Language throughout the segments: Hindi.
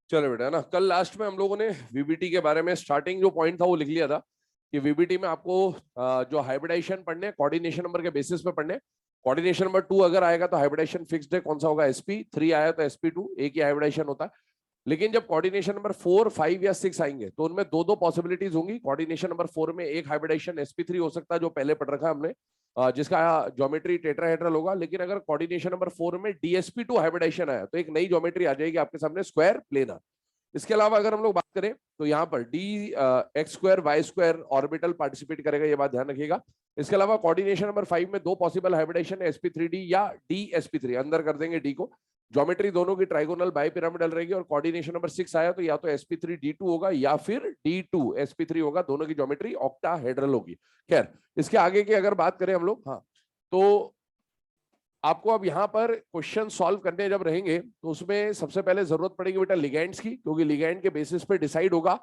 चलो बेटा, है ना, कल लास्ट में हम लोगों ने वीबीटी के बारे में स्टार्टिंग जो पॉइंट था वो लिख लिया था कि वीबीटी में आपको जो हाइब्रिडाइजेशन पढ़ने, कोऑर्डिनेशन नंबर के बेसिस पे पढ़ने। कोऑर्डिनेशन नंबर 2 अगर आएगा तो हाइब्रिडाइजेशन फिक्स्ड है, कौन सा होगा, sp3 आया तो sp2, एक ही हाइब्रिडाइजेशन होता है। लेकिन जब कोऑर्डिनेशन नंबर 4, 5 या 6 आएंगे तो उनमें दो दो पॉसिबिलिटीज होंगी। कोऑर्डिनेशन नंबर 4 में एक हाइब्रिडाइजेशन sp3 हो सकता है जो पहले पढ़ रखा है हमने, जिसका ज्योमेट्री टेट्राहेड्रल होगा। लेकिन अगर कोऑर्डिनेशन नंबर 4 में dsp2 हाइब्रिडाइजेशन आया तो एक नई ज्योमेट्री आ जाएगी आपके सामने, स्क्वायर प्लेनर। इसके अलावा अगर हम लोग बात करें तो यहाँ पर D X square Y square orbital participate करेगा, ये बात ध्यान रखिएगा। इसके अलावा कोऑर्डिनेशन नंबर 5 में दो पॉसिबल हाइब्रिडेशन है, sp3d या dsp3, अंदर कर देंगे डी को। ज्योमेट्री दोनों की ट्राइगोनल बाई पिरामिडल रहेगी। और कोऑर्डिनेशन नंबर 6 आया तो या तो sp3d2 होगा या फिर d2 sp3 होगा, दोनों की ज्योमेट्री ऑक्टाहेड्रल होगी। खैर, इसके आगे की अगर बात करें हम लोग, हाँ, तो आपको अब यहाँ पर क्वेश्चन सॉल्व करने जब रहेंगे तो उसमें सबसे पहले जरूरत पड़ेगी बेटा लिगेंड्स की, क्योंकि लिगेंड के बेसिस पे डिसाइड होगा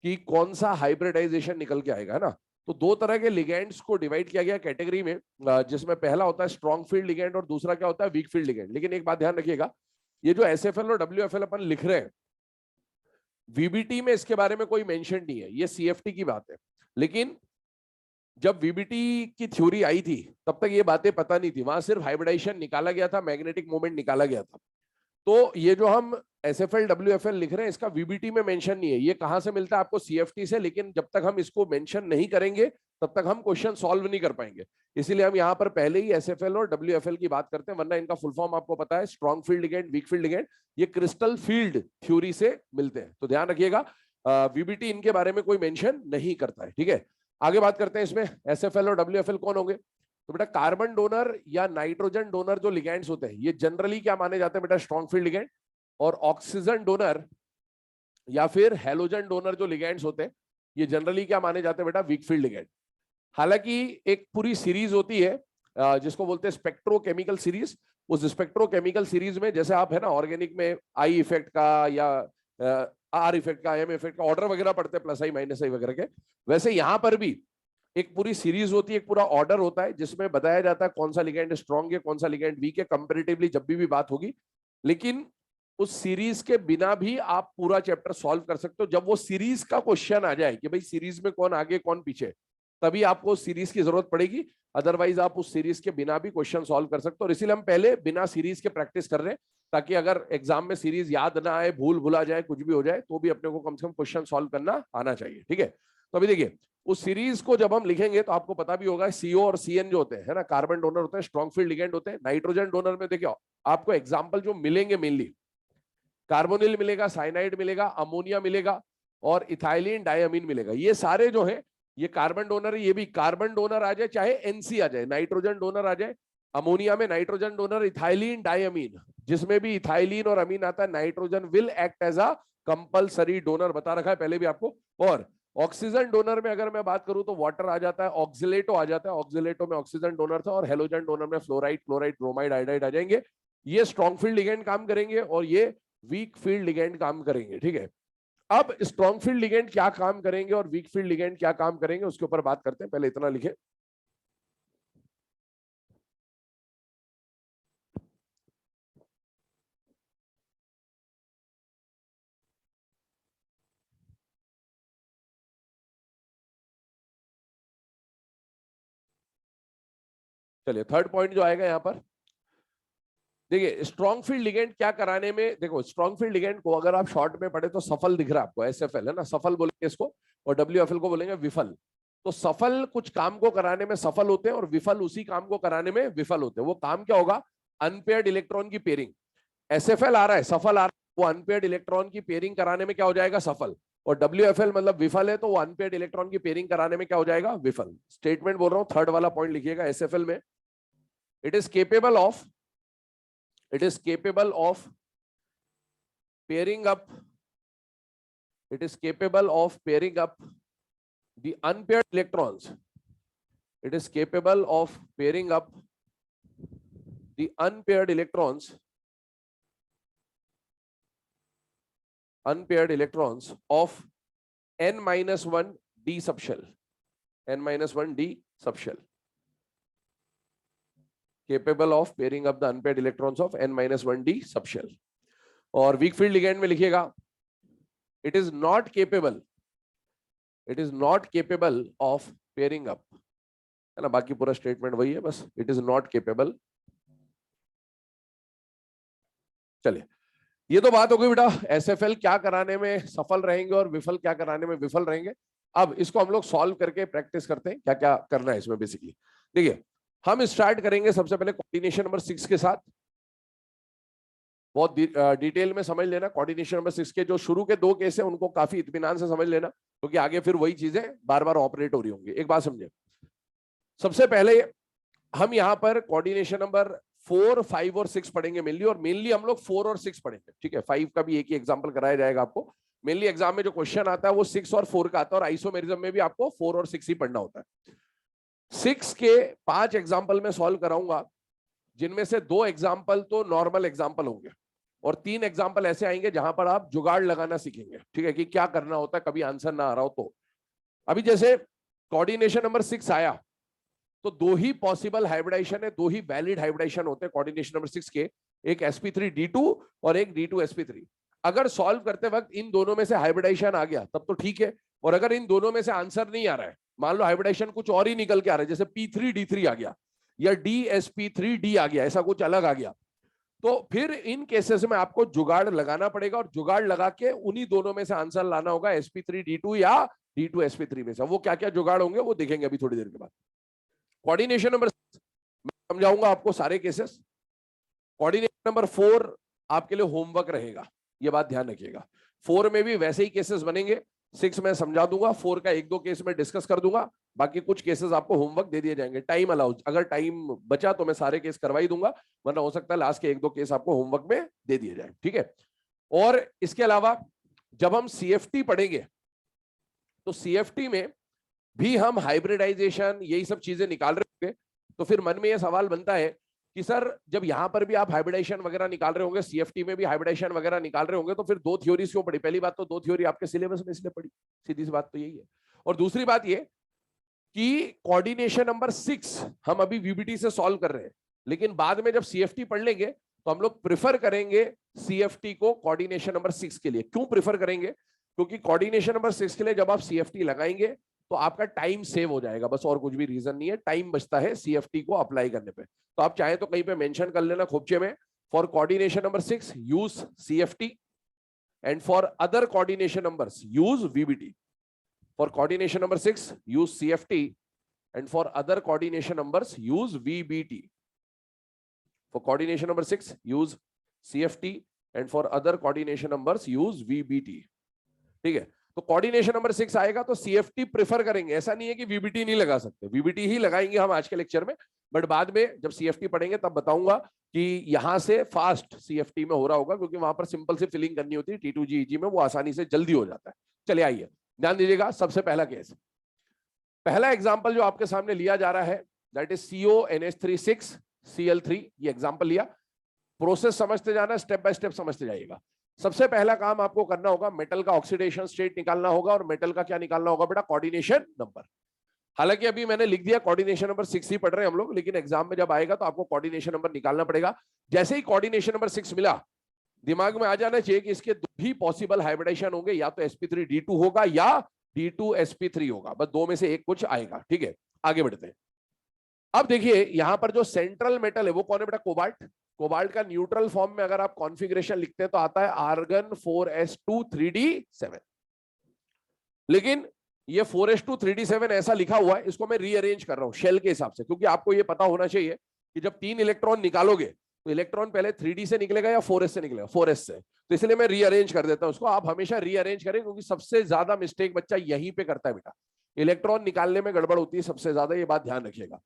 कि कौन सा हाइब्रिडाइजेशन निकल के आएगा, है ना। तो दो तरह के लिगेंड्स को डिवाइड किया गया कैटेगरी में, जिसमें पहला होता है स्ट्रॉन्ग फील्ड लिगेंड और दूसरा क्या होता है, वीक फील्ड लिगेंड। लेकिन एक बात ध्यान रखिएगा, ये जो एसएफएल और डब्ल्यूएफएल अपन लिख रहे हैं, वीबीटी में इसके बारे में कोई मेंशन नहीं है, ये सीएफटी की बात है। लेकिन जब वीबीटी की थ्योरी आई थी तब तक ये बातें पता नहीं थी, वहां सिर्फ हाइब्रिडाइजेशन निकाला गया था, मैग्नेटिक मोमेंट निकाला गया था। तो ये जो हम एसएफएल डब्ल्यूएफएल लिख रहे हैं इसका वीबीटी में मेंशन नहीं है, ये कहां से मिलता है आपको, सीएफटी से। लेकिन जब तक हम इसको मेंशन नहीं करेंगे तब तक हम क्वेश्चन सॉल्व नहीं कर पाएंगे, इसीलिए हम यहाँ पर पहले ही एसएफएल और डब्ल्यूएफएल की बात करते हैं। वरना इनका फुल फॉर्म आपको पता है, strong field ligand, weak field ligand, ये क्रिस्टल फील्ड थ्योरी से मिलते हैं। तो ध्यान रखिएगा, वीबीटी इनके बारे में कोई मेंशन नहीं करता है, ठीक है। आगे बात करते हैं इसमें एसएफएल और डब्ल्यूएफएल कौन होंगे। तो बेटा कार्बन डोनर या नाइट्रोजन डोनर जो लिगेंड्स होते हैं ये जनरली क्या माने जाते हैं बेटा, स्ट्रॉन्ग फील्ड लिगेंड। और ऑक्सीजन डोनर या फिर हेलोजन डोनर जो लिगेंड्स होते हैं ये जनरली क्या माने जाते हैं बेटा, वीक फील्ड लिगेंड। हालांकि एक पूरी सीरीज होती है जिसको बोलते हैं स्पेक्ट्रोकेमिकल सीरीज। उस स्पेक्ट्रोकेमिकल सीरीज में जैसे आप है ना ऑर्गेनिक में आई इफेक्ट का या आर इफेक्ट का, एम इफेक्ट का ऑर्डर वगैरह पढ़ते हैं, प्लस आई माइनस आई वगैरह के, वैसे यहां पर भी एक पूरी सीरीज होती है, एक पूरा ऑर्डर होता है जिसमें बताया जाता है कौन सा लिगेंड स्ट्रॉन्ग है, कौन सा लिगेंड वीक है, कंपैरेटिवली जब भी बात होगी। लेकिन उस सीरीज के बिना भी आप पूरा चैप्टर सॉल्व कर सकते हो। जब वो सीरीज का क्वेश्चन आ जाए कि भाई सीरीज में कौन आगे कौन पीछे, तभी आपको सीरीज की जरूरत पड़ेगी, अदरवाइज आप उस सीरीज के बिना भी क्वेश्चन सॉल्व कर सकते हो। और इसीलिए हम पहले बिना सीरीज के प्रैक्टिस कर रहे हैं, ताकि अगर एग्जाम में सीरीज याद ना आए, भूल भुला जाए, कुछ भी हो जाए, तो भी अपने को कम से कम क्वेश्चन सॉल्व करना आना चाहिए, ठीक है। तो अभी देखिए, उस सीरीज को जब हम लिखेंगे तो आपको पता भी होगा सीओ और सीएन जो होते हैं, है ना, कार्बन डोनर होते हैं, स्ट्रॉन्ग फील्ड लिगेंड होते हैं। नाइट्रोजन डोनर में देखिए आपको एग्जाम्पल जो मिलेंगे मेनली कार्बोनिल मिलेगा, साइनाइड मिलेगा, अमोनिया मिलेगा और इथाइलिन डायमीन मिलेगा। ये सारे जो है ये कार्बन डोनर है। ये भी कार्बन डोनर आ जाए चाहे एनसी आ जाए, नाइट्रोजन डोनर आ जाए, अमोनिया में नाइट्रोजन डोनर, इथाइलिन डायमीन, जिसमें भी इथाइलिन और अमीन आता है, nitrogen will act as a compulsory donor, बता रखा है पहले भी आपको। और ऑक्सीजन डोनर में अगर मैं बात करूं तो वाटर आ जाता है, ऑक्सिलेटो आ जाता है, ऑक्सिलेटो में ऑक्सीजन डोनर था। और हेलोजन डोनर में फ्लोराइड, क्लोराइड, ब्रोमाइड, आयोडाइड आ जाएंगे। ये स्ट्रॉन्ग फील्ड लिगेंड काम करेंगे और ये वीक फील्ड लिगेंड काम करेंगे, ठीक है। अब स्ट्रॉन्ग फील्ड लिगेंड क्या काम करेंगे और वीक फील्ड लिगेंड क्या काम करेंगे उसके ऊपर बात करते हैं, पहले इतना लिखे। चलिए थर्ड पॉइंट जो आएगा यहां पर, देखिए स्ट्रॉन्ग फील्ड लिगेंड क्या कराने में, देखो स्ट्रॉन्ग फील्ड लिगेंड को अगर आप शॉर्ट में पढ़े तो सफल दिख रहा है आपको, एसएफएल है ना, सफल बोलेंगे इसको, और डब्ल्यूएफएल को बोलेंगे विफल। तो सफल कुछ काम को कराने में सफल होते हैं और विफल उसी काम को कराने में विफल होते हैं। वो काम क्या होगा, अनपेयर्ड इलेक्ट्रॉन की पेयरिंग। एसएफएल आ रहा है, सफल आ रहा है, वो अनपेयर्ड इलेक्ट्रॉन की पेयरिंग कराने में क्या हो जाएगा, सफल। और डब्ल्यूएफएल मतलब विफल है, तो वो अनपेयर्ड इलेक्ट्रॉन की पेयरिंग कराने में क्या हो जाएगा, विफल। स्टेटमेंट बोल रहा हूं, थर्ड वाला पॉइंट लिखिएगा। एसएफएल में it is capable of pairing up it is capable of pairing up the unpaired electrons. It is capable of pairing up the unpaired electrons of n-1 d subshell, n-1 d subshell, capable of pairing up the unpaired electrons of n-1 d subshell. और वीक फील्ड लिगेंड में लिखिएगा it is not capable, it is not capable of pairing up, है ना, बाकी पूरा स्टेटमेंट वही है, बस इट इज नॉट केपेबल। चलिए, ये तो बात हो गई बेटा एसएफएल क्या कराने में सफल रहेंगे और विफल क्या कराने में विफल रहेंगे। अब इसको हम लोग सॉल्व करके प्रैक्टिस करते हैं क्या क्या करना है इसमें। बेसिकली देखिए, हम स्टार्ट करेंगे सबसे पहले कोऑर्डिनेशन नंबर 6 के साथ। बहुत डिटेल में समझ लेना, कोऑर्डिनेशन नंबर 6 के जो शुरू के 2 केस है उनको काफी इत्मीनान से समझ लेना, क्योंकि आगे फिर वही चीजें बार बार ऑपरेट हो रही होंगी। एक बात समझे, सबसे पहले हम यहाँ पर कोऑर्डिनेशन नंबर 4, 5 और 6 पढ़ेंगे मेनली, और मेनली हम लोग 4 और 6 पढ़ेंगे, ठीक है। 5 का भी एक ही एग्जांपल कराया जाएगा आपको। मेनली एग्जाम में जो क्वेश्चन आता है वो 6 और 4 का आता है, और आइसोमेरिज्म में भी आपको 4 और 6 ही पढ़ना होता है। 6 के 5 एग्जाम्पल में सॉल्व कराऊंगा, जिनमें से 2 एग्जाम्पल तो नॉर्मल एग्जाम्पल होंगे और 3 एग्जाम्पल ऐसे आएंगे जहां पर आप जुगाड़ लगाना सीखेंगे, ठीक है, कि क्या करना होता है कभी आंसर ना आ रहा हो तो। अभी जैसे कोऑर्डिनेशन नंबर 6 आया तो 2 ही पॉसिबल हाइब्रिडाइजेशन है, 2 ही वैलिड हाइब्रिडाइजेशन होते हैं कोऑर्डिनेशन नंबर 6 के, एक sp3d2 और एक d2sp3। अगर सॉल्व करते वक्त इन दोनों में से हाइब्रिडाइजेशन आ गया तब तो ठीक है, और अगर इन दोनों में से आंसर नहीं आ रहा है, मान लो हाइब्रिडाइजेशन कुछ और ही निकल के आ रहा है, जैसे p3d3 आ गया या dsp3d आ गया, ऐसा कुछ अलग आ गया, तो फिर इन केसेस में आपको जुगाड़ लगाना पड़ेगा, और जुगाड़ लगा के उन्हीं दोनों में से आंसर लाना होगा, sp3d2 या d2sp3 में से। वो क्या क्या जुगाड़ होंगे वो देखेंगे अभी थोड़ी देर के बाद। कोऑर्डिनेशन नंबर मैं समझाऊंगा आपको सारे केसेस। कोऑर्डिनेशन नंबर 4 आपके लिए होमवर्क रहेगा, ये बात ध्यान रखिएगा। 4 में भी वैसे ही केसेस बनेंगे, 6 में समझा दूंगा, 4 का 1-2 केस में डिस्कस कर दूंगा, बाकी कुछ केसेस आपको होमवर्क दे दिए जाएंगे। टाइम अलाउज, अगर टाइम बचा तो मैं सारे केस करवा ही दूंगा, वरना हो सकता है लास्ट के 1-2 केस आपको होमवर्क में दे दिए जाए, ठीक है। और इसके अलावा जब हम सीएफटी पढ़ेंगे तो सीएफटी में भी हम हाइब्रिडाइजेशन यही सब चीजें निकाल रहे होंगे, तो फिर मन में यह सवाल बनता है कि सर जब यहां पर भी आप हाइब्रिडाइजेशन वगैरह निकाल रहे होंगे, सीएफटी में भी हाइब्रिडाइजेशन वगैरह निकाल रहे होंगे, तो फिर 2 थ्योरी क्यों पढ़ी? पहली बात तो 2 थ्योरी आपके सिलेबस में इसलिए पढ़ी, सीधी सी बात तो यही है। और दूसरी बात ये कि कोऑर्डिनेशन नंबर 6 हम अभी वीबीटी से सॉल्व कर रहे हैं, लेकिन बाद में जब सीएफटी पढ़ लेंगे तो हम लोग प्रिफर करेंगे सीएफटी को कोऑर्डिनेशन नंबर 6 के लिए। क्यों प्रिफर करेंगे? क्योंकि कोऑर्डिनेशन नंबर 6 के लिए जब आप सीएफटी लगाएंगे तो आपका टाइम सेव हो जाएगा, बस, और कुछ भी रीजन नहीं है, टाइम बचता है सीएफटी को अप्लाई करने पे। तो आप चाहे तो कहीं पे मेंशन कर लेना खोपचे में, for coordination number 6 use CFT, and for other coordination numbers use VBT. For coordination number 6, use CFT, and for other coordination numbers, use VBT. For coordination number 6, use CFT, and for other coordination numbers, use VBT. ठीक है, तो coordination number 6 आएगा तो CFT प्रेफर करेंगे, ऐसा नहीं है कि VBT नहीं लगा सकते, VBT ही लगाएंगे हम आज के लेक्चर में, बट बाद में जब CFT पढ़ेंगे तब बताऊंगा कि यहां से फास्ट CFT में हो रहा होगा, क्योंकि वहां पर सिंपल से फिलिंग करनी होती है, T2G EG में वो आसानी से जल्दी हो जाता है। चलिए आइए ध्यान दीजिएगा, सबसे पहला केस, पहला एग्जांपल जो आपके सामने लिया जा रहा है दैट इज CONH36 Cl3। ये एग्जांपल लिया, प्रोसेस समझते जाना, स्टेप बाय स्टेप समझते जाइएगा। सबसे पहला काम आपको करना होगा, मेटल का ऑक्सीडेशन स्टेट निकालना होगा, और मेटल का क्या निकालना होगा बेटा? Coordination number. हालांकि अभी मैंने लिख दिया कोऑर्डिनेशन नंबर 6 ही पढ़ रहे हैं हम लोग, लेकिन एग्जाम में जब आएगा तो आपको कोऑर्डिनेशन नंबर निकालना पड़ेगा। जैसे ही कोऑर्डिनेशन नंबर 6 मिला, दिमाग में आ जाना चाहिए कि इसके 2 ही पॉसिबल हाइब्रिडाइजेशन होंगे, या तो sp3d2 होगा या d2sp3 होगा, बस 2 में से एक कुछ आएगा, ठीक है। आगे बढ़ते हैं। अब देखिए यहां पर जो सेंट्रल मेटल है वो कौन है बेटा? कोबाल्ट। कोबाल्ट का न्यूट्रल फॉर्म में अगर आप कॉन्फ़िगरेशन लिखते हैं तो आता है आर्गन 4s2 3d7, लेकिन ये 4s2 3d7 ऐसा लिखा हुआ है, इसको मैं रीअरेंज कर रहा हूं शेल के हिसाब से, क्योंकि आपको ये पता होना चाहिए कि जब 3 इलेक्ट्रॉन निकालोगे तो इलेक्ट्रॉन पहले 3d से निकलेगा या 4s से निकलेगा? 4s से, तो इसलिए मैं रीअरेंज कर देता हूं उसको। आप हमेशा रीअरेंज करें, क्योंकि सबसे ज्यादा मिस्टेक बच्चा यहीं पे करता है बेटा, इलेक्ट्रॉन निकालने में गड़बड़ होती है सबसे ज्यादा, ये बात ध्यान रखिएगा।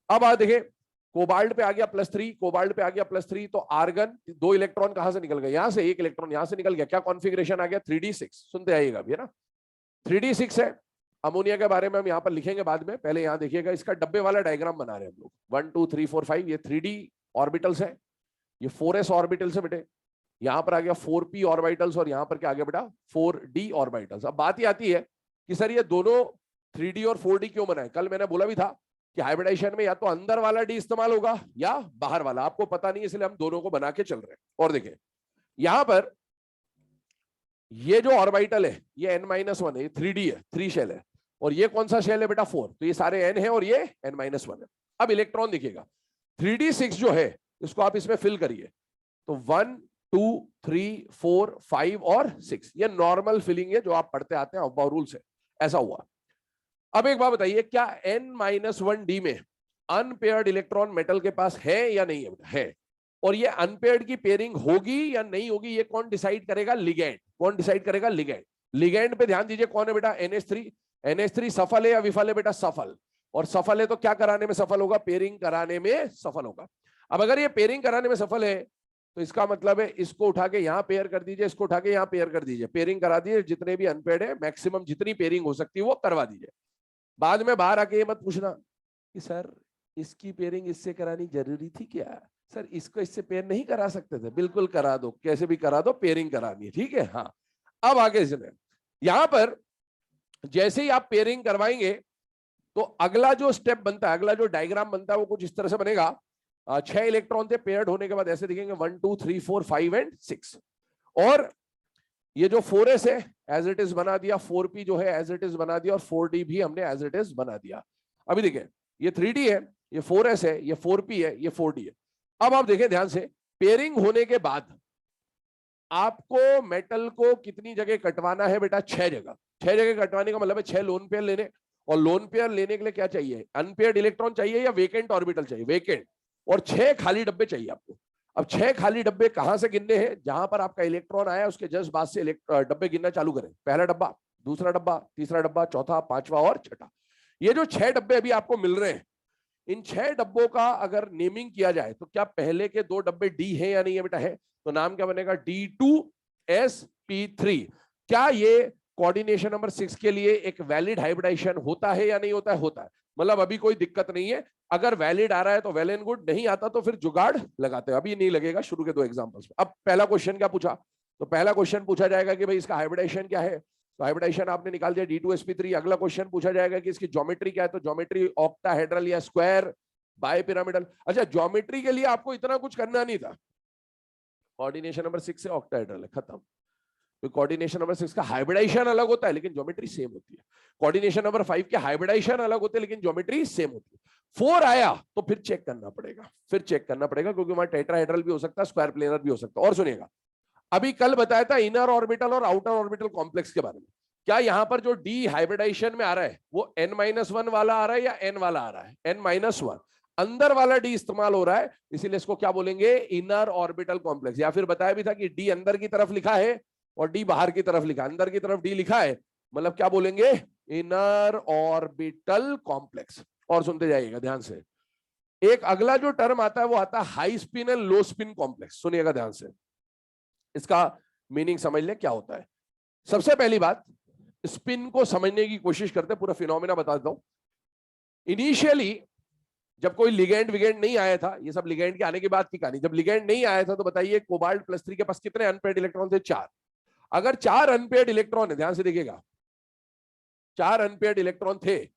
अब आ देखिए, कोबाल्ट पे आ गया +3, कोबाल्ट पे आ गया +3, तो आर्गन 2 इलेक्ट्रॉन कहां से निकल गए? यहां से, 1 इलेक्ट्रॉन यहां से निकल गया, क्या कॉन्फ़िगरेशन आ गया? 3d6। सुनते आइएगा अभी, है ना, 3d6 है। अमोनिया के बारे में हम यहाँ पर लिखेंगे बाद में, पहले यहाँ देखिएगा, इसका डब्बे वाला डायग्राम बना रहे हैं हम लोग। 1 2 3 4 5 ये 3d ऑर्बिटल्स है, ये 4s ऑर्बिटल्स है बेटे, यहां पर आ गया 4p ऑर्बिटल्स, और यहां पर क्या आ गया बेटा? 4d orbitals. अब बात ही आती है कि सर ये दोनों 3d और 4d क्यों बनाए? कल मैंने बोला भी था कि हाइब्रिडाइजेशन में या तो अंदर वाला डी इस्तेमाल होगा या बाहर वाला, आपको पता नहीं, इसलिए हम दोनों को बना के चल रहे हैं। और देखिए यहां पर ये जो ऑर्बिटल है ये n-1 है, ये 3D है, 3 शेल है, और ये कौन सा शेल है बेटा 4, तो ये सारे n है और ये n-1 है। अब इलेक्ट्रॉन दिखेगा 3d6 जो है इसको आप इसमें फिल करिए, तो 1 2 3 4 5 और 6, ये नॉर्मल फिलिंग है जो आप पढ़ते आते हैं अब्बाउ रूल से, ऐसा हुआ। अब एक बात बताइए, क्या n-1d में अनपेयर्ड इलेक्ट्रॉन मेटल के पास है या नहीं है? है। और ये अनपेयर्ड की पेयरिंग होगी या नहीं होगी ये कौन डिसाइड करेगा? लिगेंड। कौन डिसाइड करेगा? लिगेंड। लिगेंड पे ध्यान दीजिए, कौन है बेटा? NH3। NH3 सफल है या विफल है बेटा? सफल। और सफल है तो क्या कराने में सफल होगा? पेयरिंग कराने में सफल होगा। अब अगर ये पेयरिंग कराने में सफल है तो इसका मतलब है इसको उठा के यहां पेयर कर दीजिए, इसको उठा के यहां पेयर कर दीजिए, पेयरिंग करा दीजिए, जितने भी अनपेयर्ड है मैक्सिमम जितनी पेयरिंग हो सकती है वो करवा दीजिए। बाद में बाहर आके ये मत पूछना कि सर इसकी पेयरिंग इससे करानी जरूरी थी क्या, सर इसको इससे पेयर नहीं करा सकते थे। बिल्कुल करा दो, कैसे भी करा दो, पेयरिंग करानी है, ठीक है। हाँ, अब आगे सुने, यहां पर जैसे ही आप पेयरिंग करवाएंगे तो अगला जो स्टेप बनता है, अगला जो डायग्राम बनता है वो कुछ इस तरह से बनेगा। 6 इलेक्ट्रॉन थे, पेयर्ड होने के बाद ऐसे दिखेंगे 1 2 3 4 5 एंड 6, और ये जो 4s है एज इट इज बना दिया, 4p जो है एज इट इज बना दिया, और 4d भी हमने एज इट इज बना दिया। अभी देखिए ये 3d है, ये 4s है, ये 4p है, ये 4d है। अब आप देखें ध्यान से, पेयरिंग होने के बाद आपको मेटल को कितनी जगह कटवाना है बेटा? 6 जगह। 6 जगह कटवाने का मतलब है 6 लोन पेयर लेने, और लोन पेयर लेने के लिए क्या चाहिए? अनपेयर्ड इलेक्ट्रॉन चाहिए या वेकेंट ऑर्बिटल चाहिए? वेकेंट। और 6 खाली डब्बे चाहिए आपको। अब 6 खाली डब्बे कहां से गिनने हैं? जहां पर आपका इलेक्ट्रॉन आया उसके जस्ट बाद से डब्बे गिनना चालू करें। पहला डब्बा, दूसरा डब्बा, तीसरा डब्बा, चौथा, पांचवा और छठा। ये जो 6 डब्बे अभी आपको मिल रहे हैं, इन 6 डब्बों का अगर नेमिंग किया जाए तो क्या पहले के 2 डब्बे डी है या नहीं है बेटा? है। तो नाम क्या बनेगा? D2sp3। क्या ये कोऑर्डिनेशन नंबर 6 के लिए एक वैलिड हाइब्रिडाइजेशन होता है या नहीं होता है? होता है। मतलब अभी कोई दिक्कत नहीं है, अगर वैलिड आ रहा है तो वेल एंड गुड, नहीं आता तो फिर जुगाड़ लगाते हैं। अभी नहीं लगेगा शुरू के 2 एग्जांपल्स। अब पहला क्वेश्चन क्या पूछा? तो पहला क्वेश्चन पूछा जाएगा कि भाई इसका हाइब्रिडाइजेशन क्या है, तो हाइब्रिडाइजेशन आपने निकाल दिया D2sp3। अगला क्वेश्चन पूछा जाएगा कि इसकी ज्योमेट्री क्या है, तो ज्योमेट्री ऑक्टाहेड्रल या स्क्वायर, बायपिरामिडल। अच्छा, ज्योमेट्री के लिए आपको इतना कुछ करना नहीं था, कोऑर्डिनेशन नंबर 6 से ऑक्टाहेड्रल है, खत्म। तो कोऑर्डिनेशन नंबर 6 का हाइब्रिडाइजेशन अलग होता है लेकिन ज्योमेट्री सेम होती है। कोऑर्डिनेशन नंबर 5 के हाइब्रिडाइजेशन अलग होते हैं लेकिन ज्योमेट्री सेम होती है। 4 आया तो फिर चेक करना पड़ेगा, फिर चेक करना पड़ेगा, क्योंकि वहां टेट्राहेड्रल भी हो सकता है, स्क्वायर प्लेनर भी हो सकता है। और सुनिएगा, अभी कल बताया था इनर ऑर्बिटल और आउटर ऑर्बिटल कॉम्प्लेक्स के बारे में। क्या यहां पर जो डी हाइब्रिडाइजेशन में आ रहा है वो n-1 वाला आ रहा है या n वाला आ रहा है? n-1 अंदर वाला डी इस्तेमाल हो रहा है, इसीलिए इसको क्या बोलेंगे? Inner orbital complex. या फिर बताया भी था कि डी अंदर की तरफ लिखा है और डी बाहर की तरफ लिखा है, अंदर की तरफ डी लिखा है मतलब क्या बोलेंगे? Inner orbital complex. और सुनते जाइएगा ध्यान से, एक अगला जो टर्म आता है वो आता है high spin and low spin complex. सुनिएगा ध्यान से, इसका मीनिंग समझ ले क्या होता है। सबसे पहली बात, स्पिन को समझने की कोशिश करते, पूरा फिनोमेना बता देता हूं। इनिशियली जब कोई लिगेंड विगेंड नहीं आया था, ये सब लिगेंड के आने के बाद की कहानी, जब लिगेंड नहीं आया था तो बताइए कोबाल्ट +3 के पास कितने अनपेयर्ड इलेक्ट्रॉन थे? 4। अगर 4 अनपेयर्ड इलेक्ट्रॉन है, ध्यान से देखिएगा, 4 अनपेयर्ड इलेक्ट्रॉन थे,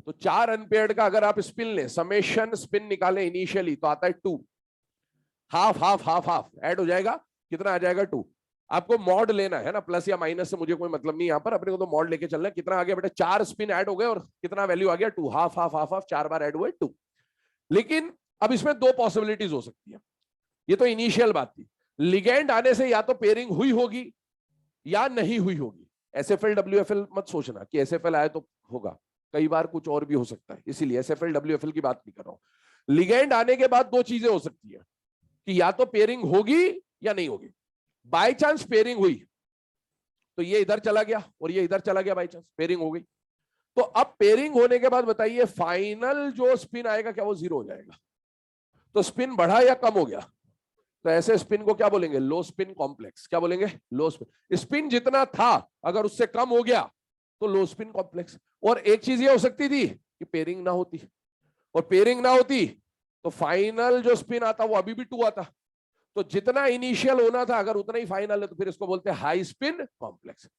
तो 4 अनपेयर्ड का अगर आप स्पिन लें, समेशन स्पिन निकालें इनिशियली, तो आता है 2। Half half half half add हो जाएगा, कितना आ जाएगा? 2। आपको मॉड लेना है ना, प्लस या माइनस से मुझे कोई मतलब नहीं, यहां पर अपने को तो मॉड लेके चलना है। कितना आ गया बेटा? 4 स्पिन ऐड हो गए और कितना वैल्यू आ गया? 2। हाफ हाफ हाफ हाफ 4 बार ऐड हुए 2। लेकिन अब इसमें 2 पॉसिबिलिटीज हो सकती है। ये तो इनिशियल बात थी, लिगेंड आने से या तो पेयरिंग हुई होगी या नहीं हुई होगी। SFL WFL मत सोचना कि SFL आए तो होगा, कई बार कुछ और भी हो सकता है, इसीलिए SFL WFL की बात नहीं कर रहा हूं। लिगेंड आने के बाद 2 चीजें हो सकती है कि या तो पेयरिंग होगी या नहीं होगी। बाय चांस पेयरिंग हुई तो ये इधर चला गया और ये इधर चला गया, बाय चांस पेयरिंग हो गई। तो अब पेयरिंग होने के बाद बताइए फाइनल जो स्पिन आएगा क्या वो 0 हो जाएगा? तो स्पिन बढ़ा या कम हो गया? तो ऐसे स्पिन को क्या बोलेंगे? लो स्पिन कॉम्प्लेक्स। क्या बोलेंगे? लो स्पिन। स्पिन जितना था अगर उससे कम हो गया तो लो स्पिन कॉम्प्लेक्स। और एक चीज ये हो सकती थी कि पेयरिंग ना होती, और पेयरिंग ना होती तो फाइनल जो स्पिन आता वो अभी भी 2 आता। तो जितना इनिशियल होना था अगर उतना ही फाइनल है तो फिर इसको बोलते हैं हाई स्पिन कॉम्प्लेक्स।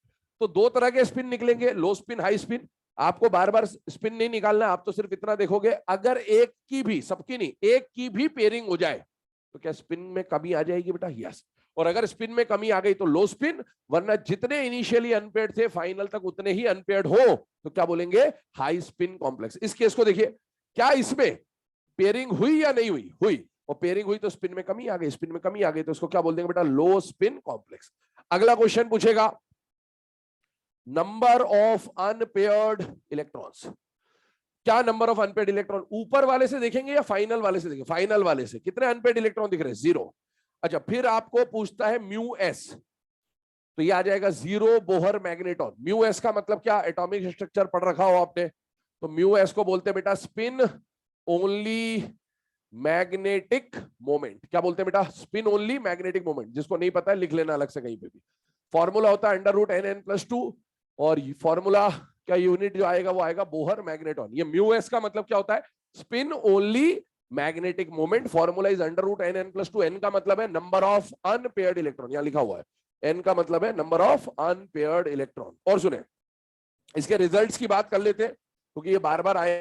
तो 2 तरह के स्पिन निकलेंगे, लो स्पिन, हाई स्पिन। आपको बार बार स्पिन नहीं निकालना, आप तो सिर्फ इतना देखोगे, अगर एक की भी, सबकी नहीं, एक की भी पेयरिंग हो जाए तो क्या स्पिन में कमी आ जाएगी बेटा? यस। और अगर स्पिन में कमी आ गई तो लो स्पिन, वरना जितने इनिशियली अनपेयर्ड थे फाइनल तक उतने ही अनपेयर्ड हो तो क्या बोलेंगे, हाई स्पिन कॉम्प्लेक्स। इस केस को देखिए, क्या इसमें पेयरिंग हुई या नहीं हुई, हुई, और पेयरिंग हुई तो स्पिन में कमी आ गई, स्पिन में कमी आ गई तो उसको क्या बोल देंगे बेटा, लो स्पिन कॉम्प्लेक्स। अगला क्वेश्चन पूछेगा, नंबर ऑफ अनपेयर्ड इलेक्ट्रॉन्स। क्या नंबर ऑफ अनपेयर्ड इलेक्ट्रॉन, ऊपर वाले से देखेंगे या फाइनल वाले से देखेंगे, फाइनल वाले से कितने अनपेयर्ड इलेक्ट्रॉन दिख रहे हैं, 0। अच्छा, फिर आपको पूछता है म्यू एस, तो ये आ जाएगा 0 बोहर मैग्नेटॉन। म्यू एस का मतलब क्या, एटॉमिक स्ट्रक्चर पढ़ रखा हो आपने, तो म्यू एस को बोलते हैं बेटा स्पिन ओनली मैग्नेटिक मोमेंट। क्या बोलते हैं बेटा, स्पिन ओनली मैग्नेटिक मोमेंट। जिसको नहीं पता है लिख लेना अलग से कहीं पे भी। फॉर्मूला होता है √NN+2, और फॉर्मूला का यूनिट जो आएगा वो आएगा बोहर मैग्नेटॉन। ये म्यू एस का मतलब क्या होता है, spin only magnetic moment. Formula is √NN+2। N का मतलब है नंबर ऑफ अनपेयर्ड इलेक्ट्रॉन, यहां लिखा हुआ है, एन का मतलब है नंबर ऑफ अनपेयर्ड इलेक्ट्रॉन। और सुने, इसके रिजल्ट्स की बात कर लेते हैं क्योंकि ये बार बार आए